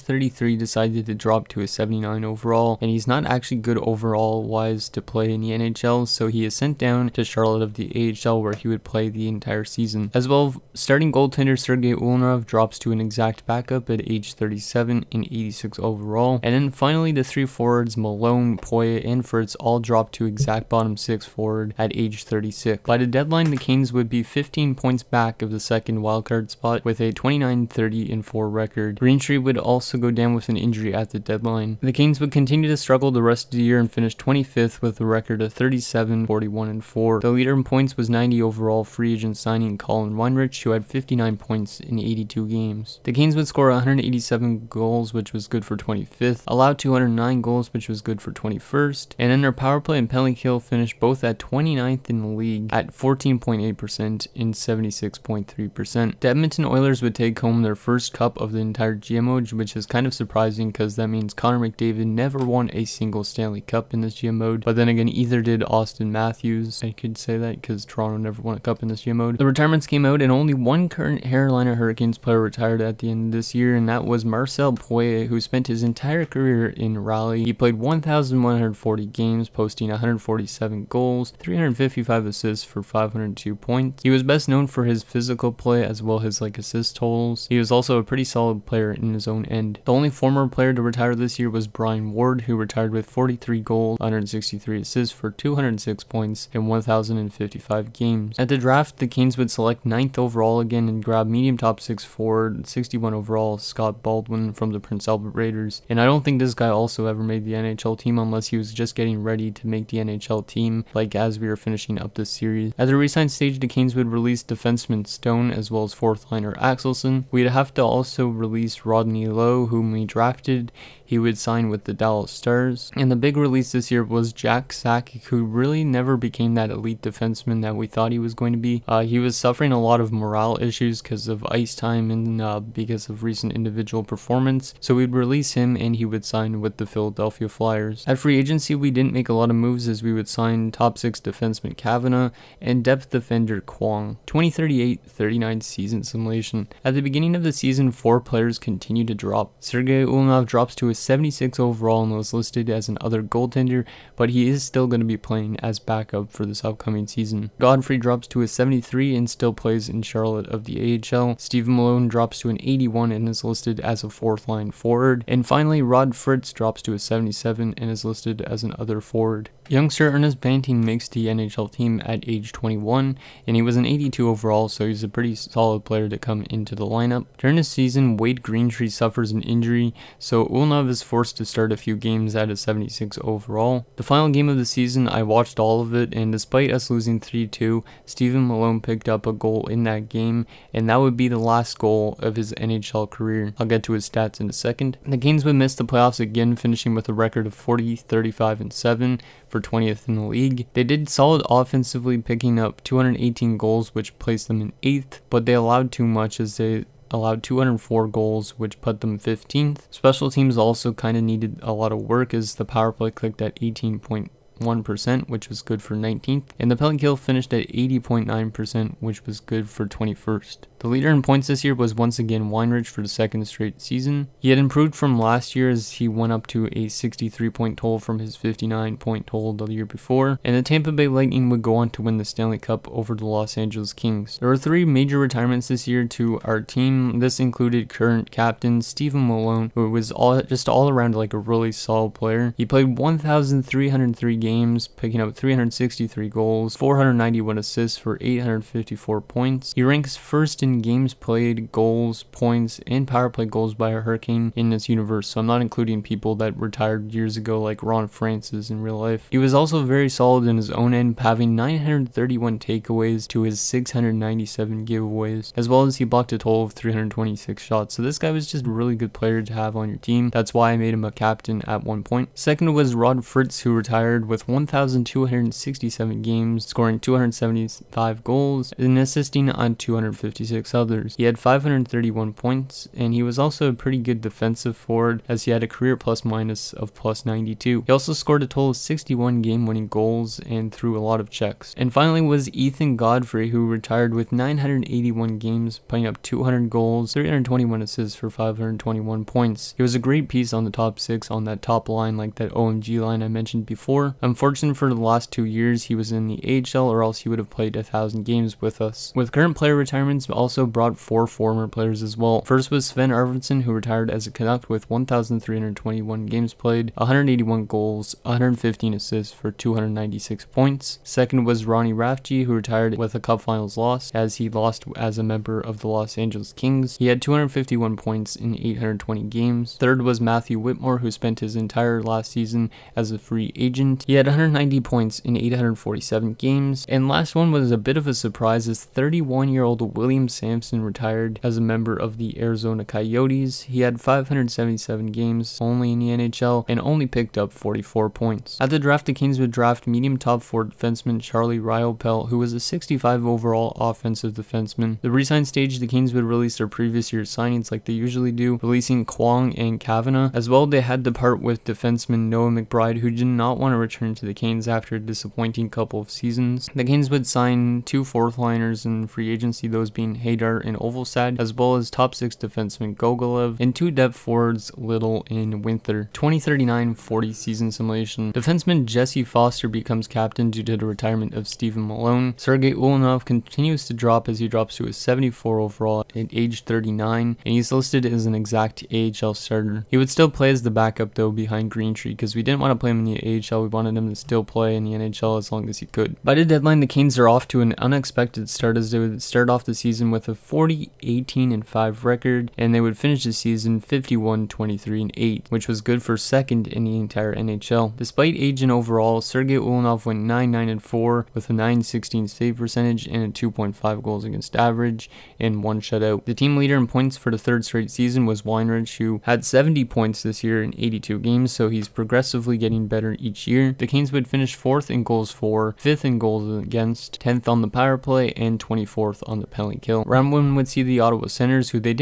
33 decided to drop to a 79 overall, and he's not actually good overall wise to play in the NHL, so he is sent down to Charlotte of the AHL, where he would play the entire season. As well, starting goaltender Sergei Ulnarov drops to an exact backup at age 37 and 86 overall. And then finally the 3 forwards Malone, Poya, and Fritz all dropped to exact bottom 6 forward at age 36. By the deadline, the Canes would be 15 points back of the second wildcard spot with a 29-30-4 record. Greenstreet would also go down with an injury at the deadline. The Canes would continue to struggle the rest of the year and finish 25th with a record of 37-41-4. The leader in points was 90 overall free agent signing Colin Weinrich, who had 59 points in 82 games. The Canes would score 187 goals, which was good for 25th, allowed 209 goals, which was good for 21st, and then their power play and penalty kill finished both at 29th in the league at 14.8% and 76.3%. The Edmonton Oilers would take home their first cup of the entire GM, which is kind of surprising because that means Connor McDavid never won a single Stanley Cup in this GM mode, but then again, either did Austin Matthews. I could say that because Toronto never won a cup in this GM mode. The retirements came out, and only one current Carolina Hurricanes player retired at the end of this year, and that was Marcel Poirier, who spent his entire career in Raleigh. He played 1,140 games, posting 147 goals, 355 assists for 502 points. He was best known for his physical play as well as assist totals. He was also a pretty solid player in his own end. The only former player to retire this year was Brian Ward, who retired with 43 goals, 163 assists for 206 points in 1,055 games. At the draft, the Canes would select 9th overall again and grab medium top 6 forward, 61 overall Scott Baldwin from the Prince Albert Raiders. And I don't think this guy also ever made the NHL team unless he was just getting ready to make the NHL team, like as we were finishing up this series. At the re-sign stage, the Canes would release defenseman Stone as well as fourth liner Axelsson. We'd have to also release Rodney Lowe, whom we drafted. He would sign with the Dallas Stars. And the big release this year was Jack Sakic, who really never became that elite defenseman that we thought he was going to be. He was suffering a lot of morale issues because of ice time and because of recent individual performance. So we'd release him and he would sign with the Philadelphia Flyers. At free agency, we didn't make a lot of moves as we would sign top 6 defenseman Kavanagh and depth defender Kwong. 2038-39 season simulation. At the beginning of the season, 4 players continued to drop. Sergei Ulnarov drops to a 76 overall in the is listed as an other goaltender, but he is still going to be playing as backup for this upcoming season. Godfrey drops to a 73 and still plays in Charlotte of the AHL. Stephen Malone drops to an 81 and is listed as a 4th line forward. And finally, Rod Fritz drops to a 77 and is listed as an other forward. Youngster Ernest Banting makes the NHL team at age 21, and he was an 82 overall, so he's a pretty solid player to come into the lineup. During this season, Wade Greentree suffers an injury, so Ulnov is forced to start a few games at a 76 overall. The final game of the season, I watched all of it, and despite us losing 3-2, Stephen Malone picked up a goal in that game, and that would be the last goal of his NHL career. I'll get to his stats in a second. The Canes would miss the playoffs again, finishing with a record of 40, 35, and 7 for 20th in the league. They did solid offensively, picking up 218 goals, which placed them in 8th, but they allowed too much as they allowed 204 goals, which put them 15th. Special teams also kind of needed a lot of work as the power play clicked at 18.1%, which was good for 19th, and the penalty kill finished at 80.9%, which was good for 21st. The leader in points this year was once again Weinrich for the 2nd straight season. He had improved from last year as he went up to a 63-point total from his 59-point total the year before, and the Tampa Bay Lightning would go on to win the Stanley Cup over the Los Angeles Kings. There were 3 major retirements this year to our team. This included current captain Stephen Malone, who was all around like a really solid player. He played 1,303 games, picking up 363 goals, 491 assists for 854 points. He ranks first in games played, goals, points, and power play goals by a Hurricane in this universe, so I'm not including people that retired years ago like Ron Francis in real life. He was also very solid in his own end, having 931 takeaways to his 697 giveaways, as well as he blocked a total of 326 shots. So this guy was just a really good player to have on your team. That's why I made him a captain at one point. Second was Rod Fritz, who retired with 1,267 games, scoring 275 goals and assisting on 256 others. He had 531 points, and he was also a pretty good defensive forward as he had a career plus minus of plus 92. He also scored a total of 61 game-winning goals and threw a lot of checks. And finally was Ethan Godfrey, who retired with 981 games, putting up 200 goals, 321 assists for 521 points. He was a great piece on the top 6 on that top line, like that OMG line I mentioned before. Unfortunately for the last 2 years, he was in the AHL, or else he would have played 1,000 games with us. With current player retirements, also brought 4 former players as well. First was Sven Arvidsson, who retired as a Konac with 1,321 games played, 181 goals, 115 assists for 296 points. Second was Ronnie Rafji, who retired with a Cup Finals loss as he lost as a member of the Los Angeles Kings. He had 251 points in 820 games. Third was Matthew Whitmore, who spent his entire last season as a free agent. He had 190 points in 847 games. And last one was a bit of a surprise as 31-year-old William Sampson retired as a member of the Arizona Coyotes. He had 577 games only in the NHL and only picked up 44 points. At the draft, the Kings would draft medium top 4 defenseman Charlie Riopel, who was a 65 overall offensive defenseman. The re-sign stage, the Kings would release their previous year's signings like they usually do, releasing Kwong and Kavanagh. As well, they had to part with defenseman Noah McBride, who did not want to return to the Canes after a disappointing couple of seasons. The Canes would sign 2 4th-liners in free agency, those being Haydar and Ovalstad, as well as top 6 defenseman Gogolev, and 2 depth forwards Little and Winther. 2039-40 season simulation. Defenseman Jesse Foster becomes captain due to the retirement of Stephen Malone. Sergei Ulyanov continues to drop as he drops to a 74 overall at age 39, and he's listed as an exact AHL starter. He would still play as the backup though behind Greentree because we didn't want to play him in the AHL. We wanted him to still play in the NHL as long as he could. By the deadline, the Canes are off to an unexpected start as they would start off the season with a 40-18-5 record, and they would finish the season 51-23-8, which was good for 2nd in the entire NHL. Despite age and overall, Sergei Ulyanov went 9-9-4 with a .916 save percentage and a 2.5 goals against average and 1 shutout. The team leader in points for the 3rd straight season was Weinrich, who had 70 points this year in 82 games, so he's progressively getting better each year. The Canes would finish 4th in goals for, 5th in goals against, 10th on the power play, and 24th on the penalty kill. NHL. Round 1 would see the Ottawa Senators, who we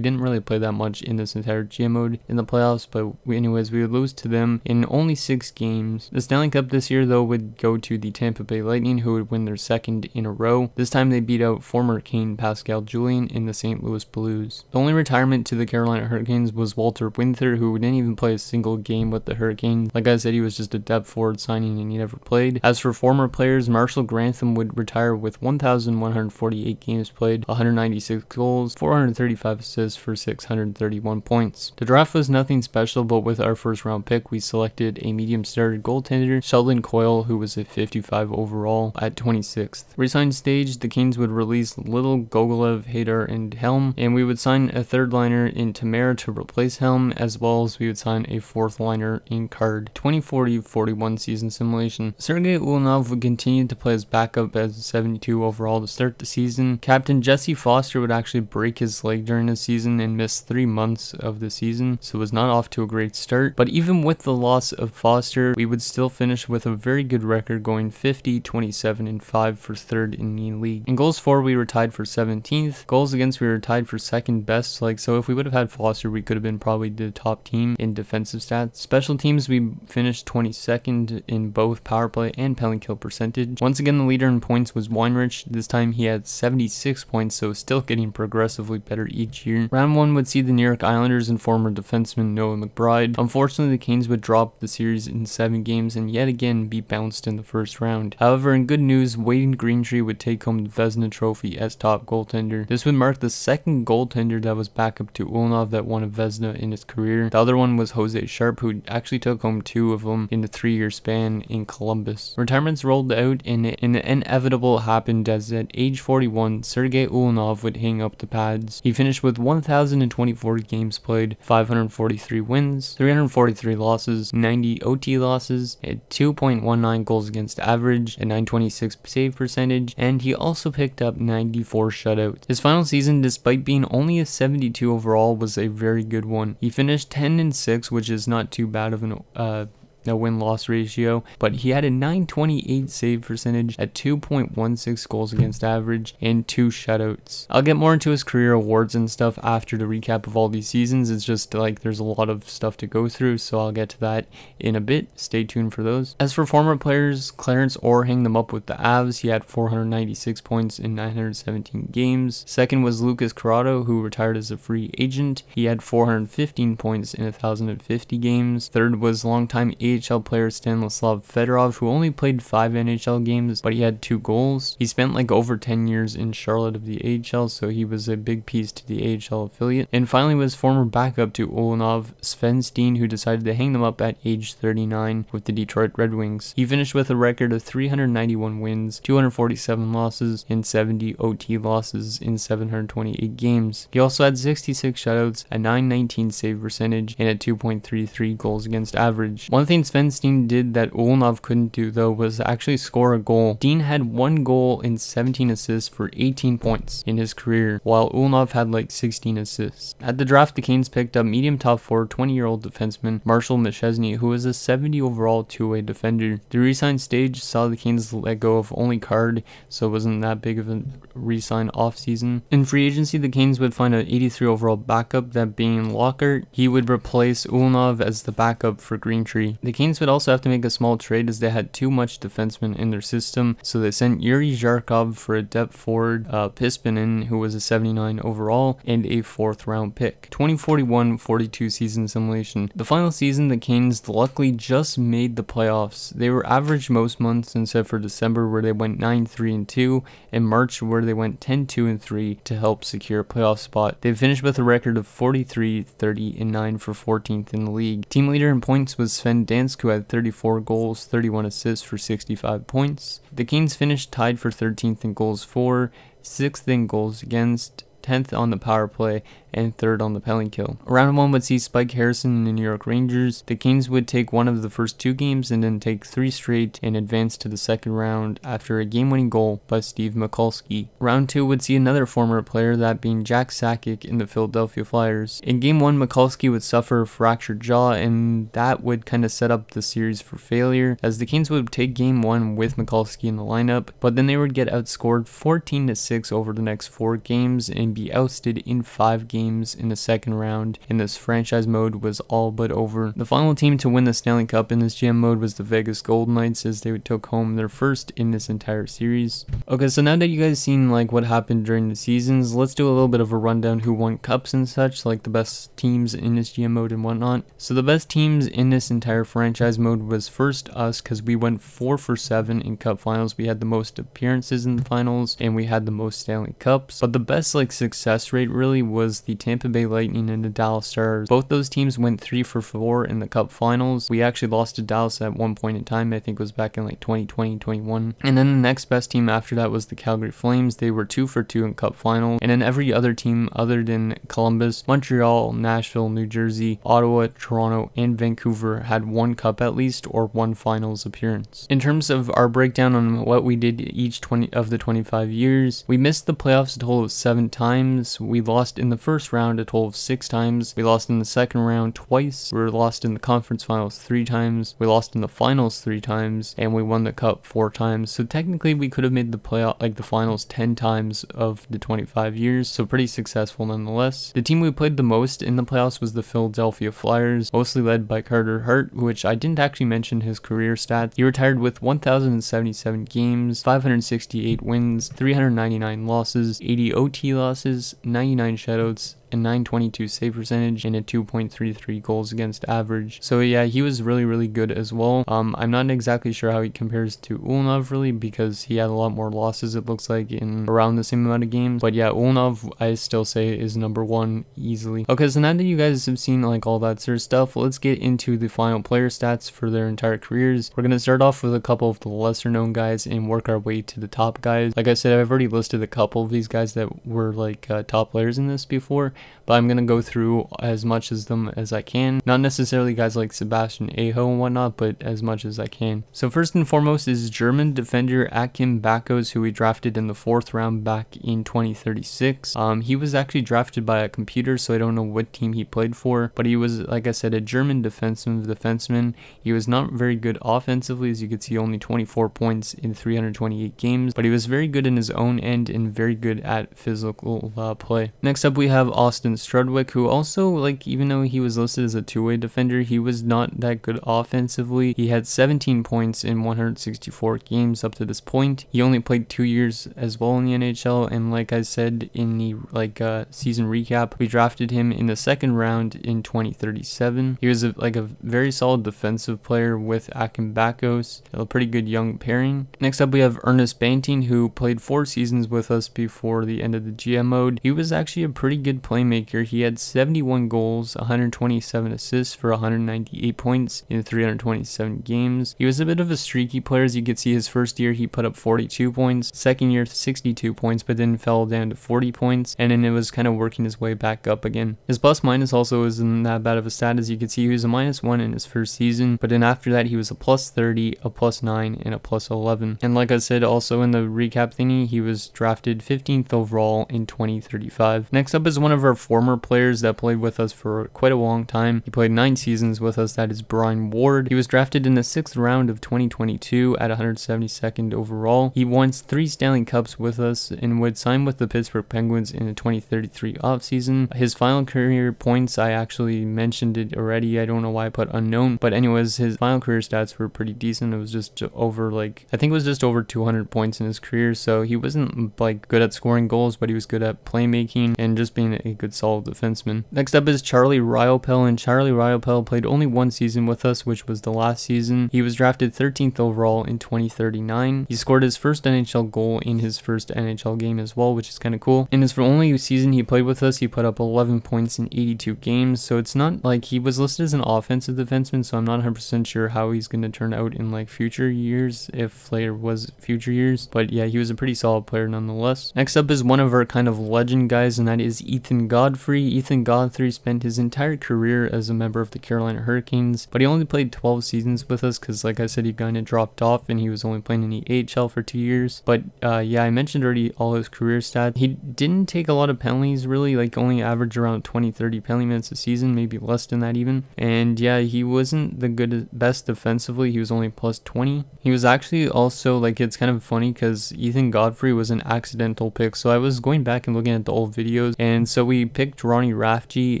didn't really play that much in this entire GM mode in the playoffs, but anyways, we would lose to them in only 6 games. The Stanley Cup this year, though, would go to the Tampa Bay Lightning, who would win their 2nd in a row. This time they beat out former Kane Pascal Julian in the St. Louis Blues. The only retirement to the Carolina Hurricanes was Walter Winther, who didn't even play a single game with the Hurricanes. Like I said, he was just a depth forward signing and he never played. As for former players, Marshall Grantham would retire with 1,148 games played, 196 goals, 435 assists for 631 points. The draft was nothing special, but with our first round pick, we selected a medium-started goaltender, Sheldon Coyle, who was at 55 overall at 26th. Resign stage, the Canes would release Little, Gogolev, Hadar, and Helm, and we would sign a 3rd liner in Tamara to replace Helm, as well as we would sign a 4th liner in Card. 2040-41 season simulation. Sergei Ulyanov would continue to play as backup as 72 overall to start the season. Captain Jesse Foster would actually break his leg during the season and miss 3 months of the season, so was not off to a great start. But even with the loss of Foster, we would still finish with a very good record, going 50, 27, and 5 for 3rd in the league. In goals for, we were tied for 17th. Goals against, we were tied for 2nd best. So if we would have had Foster, we could have been probably the top team in defensive stats. Special teams, we finished 22nd in both power play and penalty kill percentage. Once again, the leader in points was Weinrich. This time he had 76 points, so still getting progressively better each year. Round 1 would see the New York Islanders and former defenseman Noah McBride. Unfortunately, the Canes would drop the series in 7 games and yet again be bounced in the first round. However, in good news, Wayne Greentree would take home the Vezina Trophy as top goaltender. This would mark the 2nd goaltender that was backup to Ulyanov that won a Vezina in his career. The other one was Jose Sharp, who actually took home 2 of them in the 3-year span in Columbus. Retirements rolled out and the inevitable happened, as at age 41, Sergei Ulyanov would hang up the pads. He finished with 1,024 games played, 543 wins, 343 losses, 90 OT losses, at 2.19 goals against average, a 926 save percentage, and he also picked up 94 shutouts. His final season, despite being only a 72 overall, was a very good one. He finished 10-6, which is not too bad of a win-loss ratio, but he had a 928 save percentage at 2.16 goals against average and 2 shutouts. I'll get more into his career awards and stuff after the recap of all these seasons. It's just like there's a lot of stuff to go through, so I'll get to that in a bit. Stay tuned for those. As for former players, Clarence Orr hanged them up with the Avs. He had 496 points in 917 games. 2nd was Lucas Corrado, who retired as a free agent. He had 415 points in 1,050 games. 3rd was longtime AHL player Stanislav Fedorov, who only played 5 NHL games, but he had 2 goals. He spent like over 10 years in Charlotte of the AHL, so he was a big piece to the AHL affiliate. And finally was former backup to Ulyanov, Sven Steen, who decided to hang them up at age 39 with the Detroit Red Wings. He finished with a record of 391 wins, 247 losses, and 70 OT losses in 728 games. He also had 66 shutouts, a 919 save percentage, and a 2.33 goals against average. One thing Sven Steen did that Ulyanov couldn't do, though, was actually score a goal. Steen had 1 goal and 17 assists for 18 points in his career, while Ulyanov had like 16 assists. At the draft, the Canes picked up medium top 4 20-year-old defenseman Marshall McChesney, who was a 70 overall 2-way defender. The re-sign stage saw the Canes let go of only Card, so it wasn't that big of a re-sign off-season. In free agency, the Canes would find an 83 overall backup, that being Lockhart. He would replace Ulyanov as the backup for Greentree. The Canes would also have to make a small trade as they had too much defensemen in their system, so they sent Yuri Zharkov for a depth forward, Pispinen, who was a 79 overall, and a 4th round pick. 2041-42 season simulation. The final season, the Canes luckily just made the playoffs. They were average most months except for December, where they went 9-3-2, and March, where they went 10-2-3 to help secure a playoff spot. They finished with a record of 43-30-9 for 14th in the league. Team leader in points was Sven Dansk, who had 34 goals, 31 assists for 65 points. The Canes finished tied for 13th in goals for, 6th in goals against, 10th on the power play, and 3rd on the penalty kill. Round 1 would see Spike Harrison in the New York Rangers. The Canes would take one of the first 2 games and then take 3 straight and advance to the second round after a game-winning goal by Steve Mikulski. Round 2 would see another former player, that being Jack Sakic in the Philadelphia Flyers. In game 1, Mikulski would suffer a fractured jaw, and that would kind of set up the series for failure, as the Canes would take game 1 with Mikulski in the lineup, but then they would get outscored 14-6 over the next 4 games and be ousted in 5 games in the second round, and this franchise mode was all but over. The final team to win the Stanley Cup in this GM mode was the Vegas Golden Knights, as they took home their first in this entire series. Okay, so now that you guys seen like what happened during the seasons, let's do a little bit of a rundown who won cups and such, like the best teams in this GM mode and whatnot. So the best teams in this entire franchise mode was first us, because we went 4 for 7 in cup finals. We had the most appearances in the finals and we had the most Stanley Cups, but the best like success rate really was the Tampa Bay Lightning and the Dallas Stars. Both those teams went 3 for 4 in the cup finals. We actually lost to Dallas at one point in time. I think it was back in like 2020-21. And then the next best team after that was the Calgary Flames. They were 2 for 2 in cup final. And then every other team other than Columbus, Montreal, Nashville, New Jersey, Ottawa, Toronto, and Vancouver had 1 cup at least, or 1 finals appearance. In terms of our breakdown on what we did each 20 of the 25 years, we missed the playoffs a total of 7 times. We lost in the first round a total of 6 times. We lost in the second round twice. We were lost in the conference finals 3 times. We lost in the finals 3 times, and we won the cup 4 times. So technically we could have made the playoff, like the finals, 10 times of the 25 years. So pretty successful nonetheless. The team we played the most in the playoffs was the Philadelphia Flyers, mostly led by Carter Hart, which I didn't actually mention his career stats. He retired with 1,077 games, 568 wins, 399 losses, 80 OT losses, 99 shutouts, a 922 save percentage, and a 2.33 goals against average. So yeah, he was really good as well. I'm not exactly sure how he compares to Ulnov really, because he had a lot more losses, it looks like, in around the same amount of games. But yeah, Ulnov I still say is number 1 easily. Okay, so now that you guys have seen like all that sort of stuff, let's get into the final player stats for their entire careers. We're gonna start off with a couple of the lesser known guys and work our way to the top guys. Like I said, I've already listed a couple of these guys that were like top players in this before, but I'm going to go through as much as them as I can. Not necessarily guys like Sebastian Aho and whatnot, but as much as I can. So first and foremost is German defender Akim Bakos, who we drafted in the 4th round back in 2036. He was actually drafted by a computer, so I don't know what team he played for, but he was, like I said, a German defenseman. He was not very good offensively, as you can see, only 24 points in 328 games, but he was very good in his own end and very good at physical play. Next up we have Austin Strudwick, who also, like, even though he was listed as a 2-way defender, he was not that good offensively. He had 17 points in 164 games up to this point. He only played 2 years as well in the NHL, and like I said in the season recap, we drafted him in the 2nd round in 2037. He was a very solid defensive player with Akim Bakos, a pretty good young pairing. Next up we have Ernest Banting, who played 4 seasons with us before the end of the GM mode. He was actually a pretty good playmaker. He had 71 goals, 127 assists for 198 points in 327 games. He was a bit of a streaky player. As you can see, his first year he put up 42 points, second year 62 points, but then fell down to 40 points, and then it was kind of working his way back up again. His plus minus also isn't that bad of a stat. As you can see, he was a -1 in his first season, but then after that he was a +30, a +9, and a +11. And like I said also in the recap thingy, he was drafted 15th overall in 2035. Next up is one of our former players that played with us for quite a long time. He played 9 seasons with us. That is Brian Ward. He was drafted in the 6th round of 2022 at 172nd overall. He won 3 Stanley Cups with us and would sign with the Pittsburgh Penguins in the 2033 offseason. His final career points, I actually mentioned it already. I don't know why I put unknown, but anyways, his final career stats were pretty decent. It was just over, like, I think it was just over 200 points in his career, so he wasn't like good at scoring goals, but he was good at playmaking and just being a a good solid defenseman. Next up is Charlie Ryopel, and Charlie Ryopel played only one season with us, which was the last season. He was drafted 13th overall in 2039. He scored his first NHL goal in his first NHL game as well, which is kind of cool. In his only season he played with us, he put up 11 points in 82 games, so it's not like he was listed as an offensive defenseman, so I'm not 100% sure how he's going to turn out in like future years, if there was future years, but yeah, he was a pretty solid player nonetheless. Next up is one of our kind of legend guys, and that is Ethan Godfrey. Ethan Godfrey spent his entire career as a member of the Carolina Hurricanes, but he only played 12 seasons with us because, like I said, he kind of dropped off and he was only playing in the AHL for 2 years. But yeah, I mentioned already all his career stats. He didn't take a lot of penalties really, like only averaged around 20-30 penalty minutes a season, maybe less than that even. And yeah, he wasn't the best defensively. He was only plus 20. He was actually also, like, it's kind of funny because Ethan Godfrey was an accidental pick. So I was going back and looking at the old videos, and so we picked Ronnie Rafji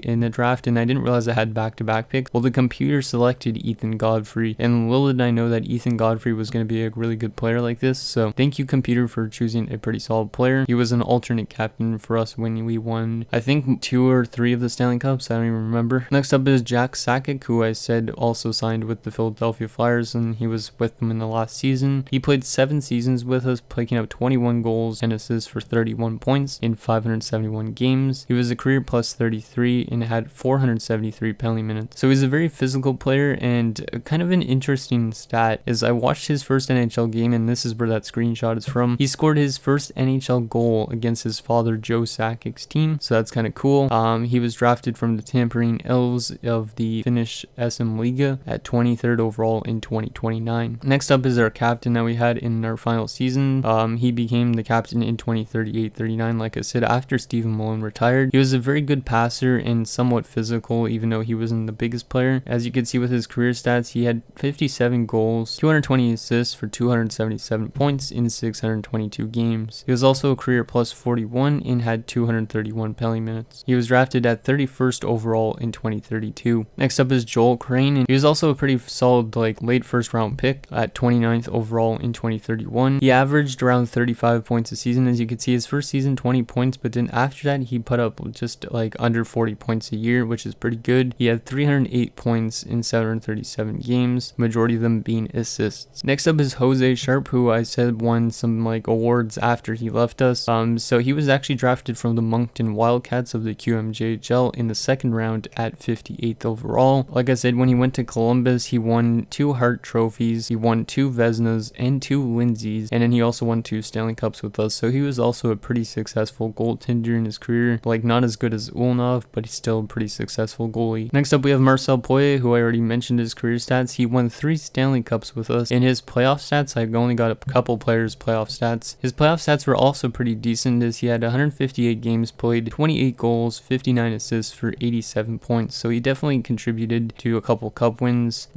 in the draft, and I didn't realize I had back-to-back picks. Well, the computer selected Ethan Godfrey, and little did I know that Ethan Godfrey was going to be a really good player like this. So thank you, computer, for choosing a pretty solid player. He was an alternate captain for us when we won, I think, 2 or 3 of the Stanley Cups. I don't even remember. Next up is Jack Sakic, who I said also signed with the Philadelphia Flyers, and he was with them in the last season. He played 7 seasons with us, picking up 21 goals and assists for 31 points in 571 games. He was a career plus 33 and had 473 penalty minutes. So he's a very physical player, and kind of an interesting stat is I watched his first NHL game, and this is where that screenshot is from. He scored his first NHL goal against his father Joe Sakic's team, so that's kind of cool. He was drafted from the Tampering Elves of the Finnish SM Liga at 23rd overall in 2029. Next up is our captain that we had in our final season. He became the captain in 2038-39, like I said, after Stephen Malone retired. He was a very good passer and somewhat physical, even though he wasn't the biggest player. As you can see with his career stats, he had 57 goals, 220 assists for 277 points in 622 games. He was also a career plus 41 and had 231 penalty minutes. He was drafted at 31st overall in 2032. Next up is Joel Crane, and he was also a pretty solid, like, late first round pick at 29th overall in 2031. He averaged around 35 points a season. As you can see, his first season 20 points, but then after that he put up just like under 40 points a year, which is pretty good. He had 308 points in 737 games, majority of them being assists. Next up is Jose Sharp, who I said won some like awards after he left us. So he was actually drafted from the Moncton Wildcats of the QMJHL in the 2nd round at 58th overall. Like I said, when he went to Columbus, he won 2 Hart trophies, he won 2 Vezinas and 2 Lindsays, and then he also won 2 Stanley Cups with us. So he was also a pretty successful goaltender in his career, like not as good as Ulnov, but he's still a pretty successful goalie. Next up we have Marcel Poirier, who I already mentioned his career stats. He won 3 Stanley Cups with us. In his playoff stats, I only got a couple players' playoff stats. His playoff stats were also pretty decent, as he had 158 games played, 28 goals, 59 assists for 87 points. So he definitely contributed to a couple cup wins.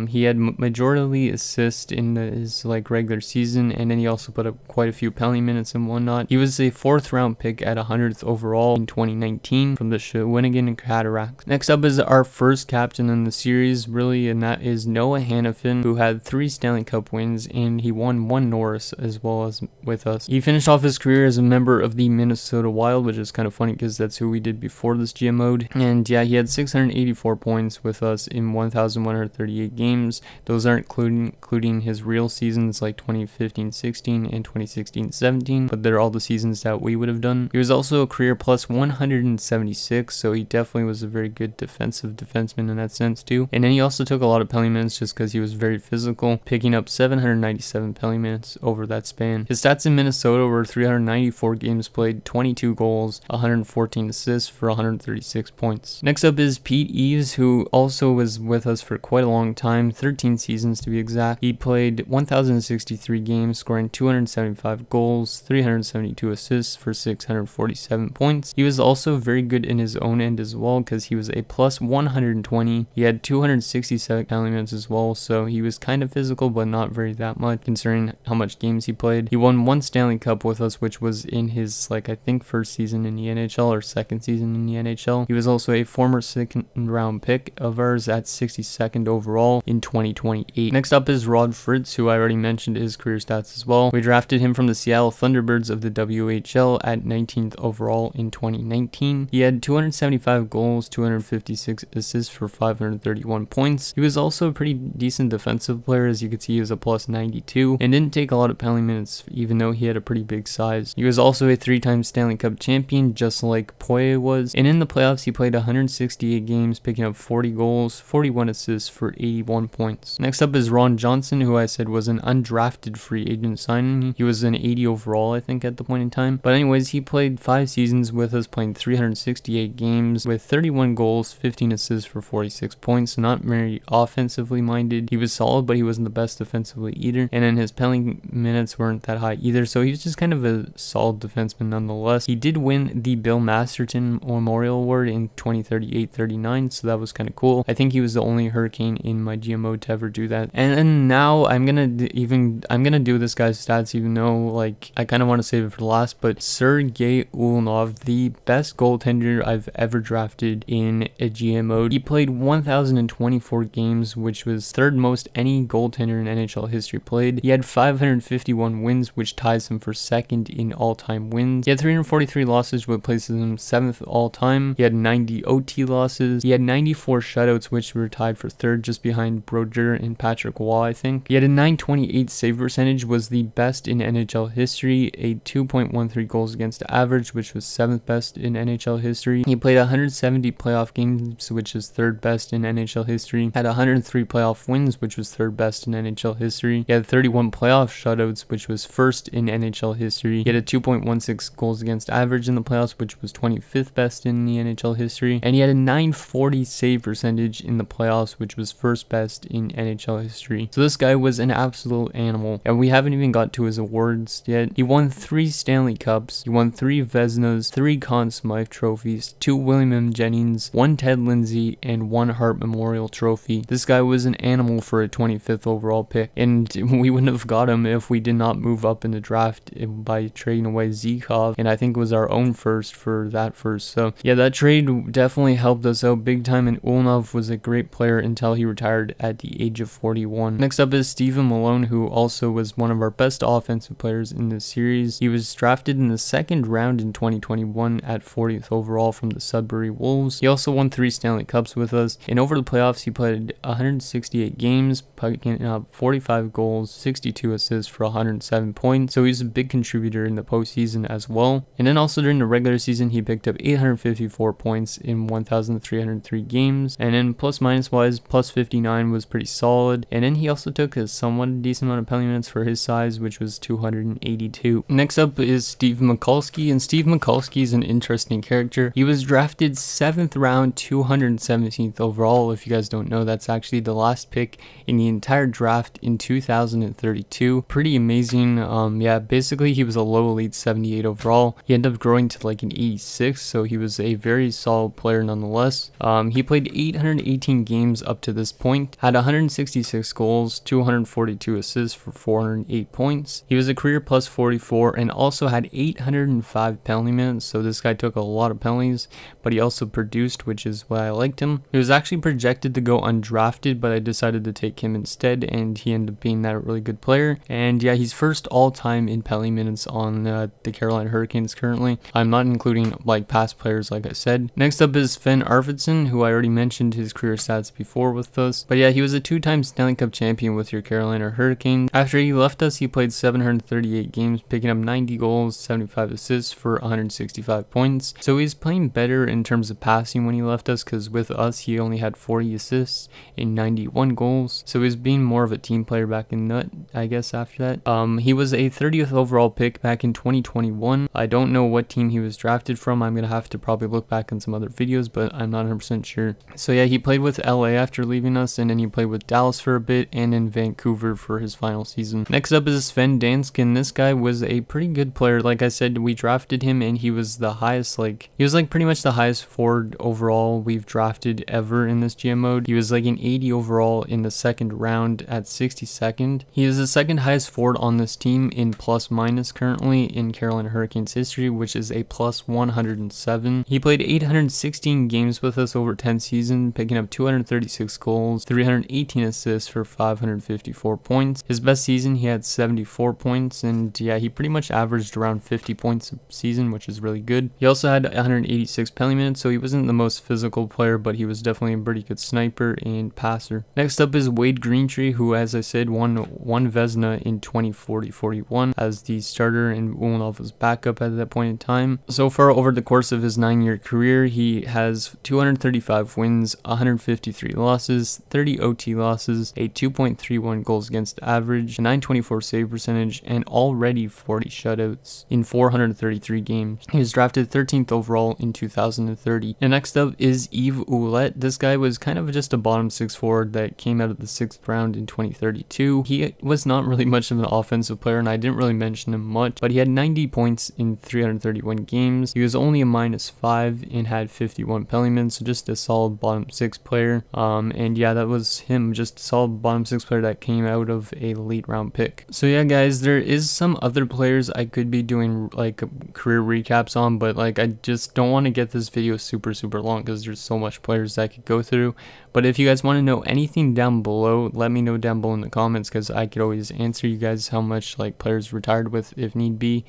He had majority assists in his like regular season, and then he also put up quite a few penalty minutes and whatnot. He was a 4th round pick at 100th overall in 2019 from the Shawinigan Cataracts. Next up is our first captain in the series, really, and that is Noah Hannafin, who had 3 Stanley Cup wins, and he won 1 Norris as well as with us. He finished off his career as a member of the Minnesota Wild, which is kind of funny because that's who we did before this GM mode. And yeah, he had 684 points with us in 1,138 games. Those aren't including his real seasons like 2015-16 and 2016-17, but they're all the seasons that we would have done. He was also a career plus 176, so he definitely was a very good defenseman in that sense too. And then he also took a lot of penalty minutes just because he was very physical, picking up 797 penalty minutes over that span. His stats in Minnesota were 394 games played, 22 goals, 114 assists for 136 points. Next up is Pete Eves, who also was with us for quite a long time, 13 seasons to be exact. He played 1,063 games, scoring 275 goals, 372 assists for 647 points. He was also very good in his own end as well, because he was a plus 120. He had 267 penalty minutes as well, so he was kind of physical, but not very that much considering how much games he played. He won 1 Stanley Cup with us, which was in his, like, I think first season in the NHL or second season in the NHL. He was also a former 2nd round pick of ours at 62nd overall in 2028. Next up is Rod Fritz, who I already mentioned his career stats as well. We drafted him from the Seattle Thunderbirds of the WHL at 19th overall in 2019. 2019. He had 275 goals, 256 assists for 531 points. He was also a pretty decent defensive player. As you can see, he was a plus 92 and didn't take a lot of penalty minutes even though he had a pretty big size. He was also a 3-time Stanley Cup champion just like Poirier was, and in the playoffs he played 168 games, picking up 40 goals, 41 assists for 81 points. Next up is Ron Johnson, who I said was an undrafted free agent signing. He was an 80 overall, I think, at the point in time. But anyways, he played 5 seasons with us, playing 368 games with 31 goals, 15 assists for 46 points. Not very offensively minded. He was solid, but he wasn't the best defensively either. And then his penalty minutes weren't that high either, so he was just kind of a solid defenseman nonetheless. He did win the Bill Masterton Memorial Award in 2038-39, so that was kind of cool. I think he was the only Hurricane in my GMO to ever do that. And then now I'm gonna do this guy's stats, even though like I kind of want to save it for the last. But Sergei Ulyanov, the best goaltender I've ever drafted in a GMO. He played 1,024 games, which was third most any goaltender in NHL history played. He had 551 wins, which ties him for second in all-time wins. He had 343 losses, which places him 7th all-time. He had 90 OT losses. He had 94 shutouts, which were tied for third, just behind Brodeur and Patrick Waugh, I think. He had a 928 save percentage, was the best in NHL history. A 2.13 goals against average, which was 7th best in NHL history. He played 170 playoff games, which is 3rd best in NHL history. Had 103 playoff wins, which was 3rd best in NHL history. He had 31 playoff shutouts, which was 1st in NHL history. He had a 2.16 goals against average in the playoffs, which was 25th best in the NHL history. And he had a 940 save percentage in the playoffs, which was 1st best in NHL history. So this guy was an absolute animal. And we haven't even got to his awards yet. He won 3 Stanley Cups. He won 3 Vezinas, 3 Conn Smythe trophies, 2 William M. Jennings, 1 Ted Lindsay, and 1 Hart Memorial Trophy. This guy was an animal for a 25th overall pick, and we wouldn't have got him if we did not move up in the draft by trading away Zhukov, and I think it was our own first for that first. So yeah, that trade definitely helped us out big time, and Ulyanov was a great player until he retired at the age of 41. Next up is Stephen Malone, who also was one of our best offensive players in this series. He was drafted in the 2nd round in 2021 at 40th overall from the Sudbury Wolves. He also won 3 Stanley Cups with us, and over the playoffs he played 168 games, picking up 45 goals, 62 assists for 107 points, so he's a big contributor in the postseason as well. And then also during the regular season he picked up 854 points in 1,303 games, and then plus minus wise, plus 59 was pretty solid. And then he also took a somewhat decent amount of penalty minutes for his size, which was 282. Next up is Steve Mikulski, and Steve Mikulski is an interesting character. He was drafted 7th round, 217th overall. If you guys don't know, that's actually the last pick in the entire draft in 2032. Pretty amazing. Yeah, basically he was a low elite 78 overall. He ended up growing to like an 86, so he was a very solid player nonetheless. He played 818 games up to this point, had 166 goals, 242 assists for 408 points. He was a career plus 44 and also had 805 penalty minutes, so this guy took a lot of penalties, but he also produced, which is why I liked him. He was actually projected to go undrafted, but I decided to take him instead, and he ended up being that really good player. And yeah, he's first all-time in penalty minutes on the Carolina Hurricanes currently. I'm not including like past players, like I said. Next up is Finn Arvidsson, who I already mentioned his career stats before with us. But yeah, he was a 2-time Stanley Cup champion with your Carolina Hurricanes. After he left us, he played 738 games, picking up 90 goals, 75 assists for 165 points. So he's playing better in terms of passing when he left us, because with us he only had 40 assists in 91 goals. So he's being more of a team player back in nut, I guess, after that. He was a 30th overall pick back in 2021. I don't know what team he was drafted from. I'm gonna have to probably look back on some other videos, but I'm not 100% sure. So yeah, he played with LA after leaving us, and then he played with Dallas for a bit, and in Vancouver for his final season. Next up is Sven Danskin. This guy was a pretty good player. Like I said, we drafted him, and he was the highest, he was like pretty much the highest forward overall we've drafted ever in this GM mode. He was like an 80 overall in the 2nd round at 62nd. He is the 2nd highest forward on this team in plus minus currently in Carolina Hurricanes history, which is a plus 107. He played 816 games with us over 10 seasons, picking up 236 goals, 318 assists for 554 points. His best season he had 74 points, and yeah, he pretty much averaged around 50 points a season, which is really good. He He also had 186 penalty minutes, so he wasn't the most physical player, but he was definitely a pretty good sniper and passer. Next up is Wade Greentree, who, as I said, won one Vezina in 2040-41 as the starter, and Ulanov was backup at that point in time. So far, over the course of his 9-year career, he has 235 wins, 153 losses, 30 OT losses, a 2.31 goals against average, a 924 save percentage, and already 40 shutouts in 433 games. He was drafted 13th overall in 2030. And next up is Yves Ouellet. This guy was kind of just a bottom 6 forward that came out of the 6th round in 2032. He was not really much of an offensive player, and I didn't really mention him much, but he had 90 points in 331 games. He was only a -5 and had 51 penalty minutes, so just a solid bottom 6 player. And yeah, that was him, just a solid bottom 6 player that came out of a late round pick. So yeah, guys, there is some other players I could be doing like career recaps on, but like I just don't want to get this video super long because there's so much players that I could go through. But if you guys want to know anything down below, let me know down below in the comments, because I could always answer you guys how much like players retired with if need be.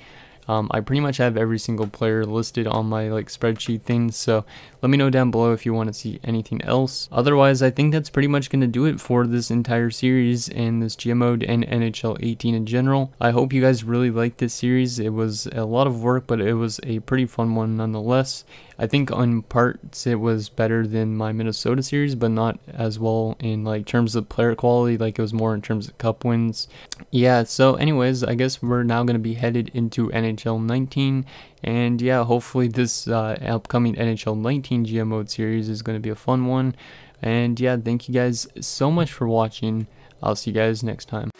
I pretty much have every single player listed on my like spreadsheet thing, so let me know down below if you want to see anything else. Otherwise, I think that's pretty much going to do it for this entire series and this GM mode and NHL 18 in general. I hope you guys really liked this series. It was a lot of work, but it was a pretty fun one nonetheless. I think on parts it was better than my Minnesota series, but not as well in like terms of player quality. Like it was more in terms of cup wins. Yeah, so anyways, I guess we're now going to be headed into NHL 19, and yeah, hopefully this upcoming NHL 19 GM mode series is going to be a fun one. And yeah, thank you guys so much for watching. I'll see you guys next time.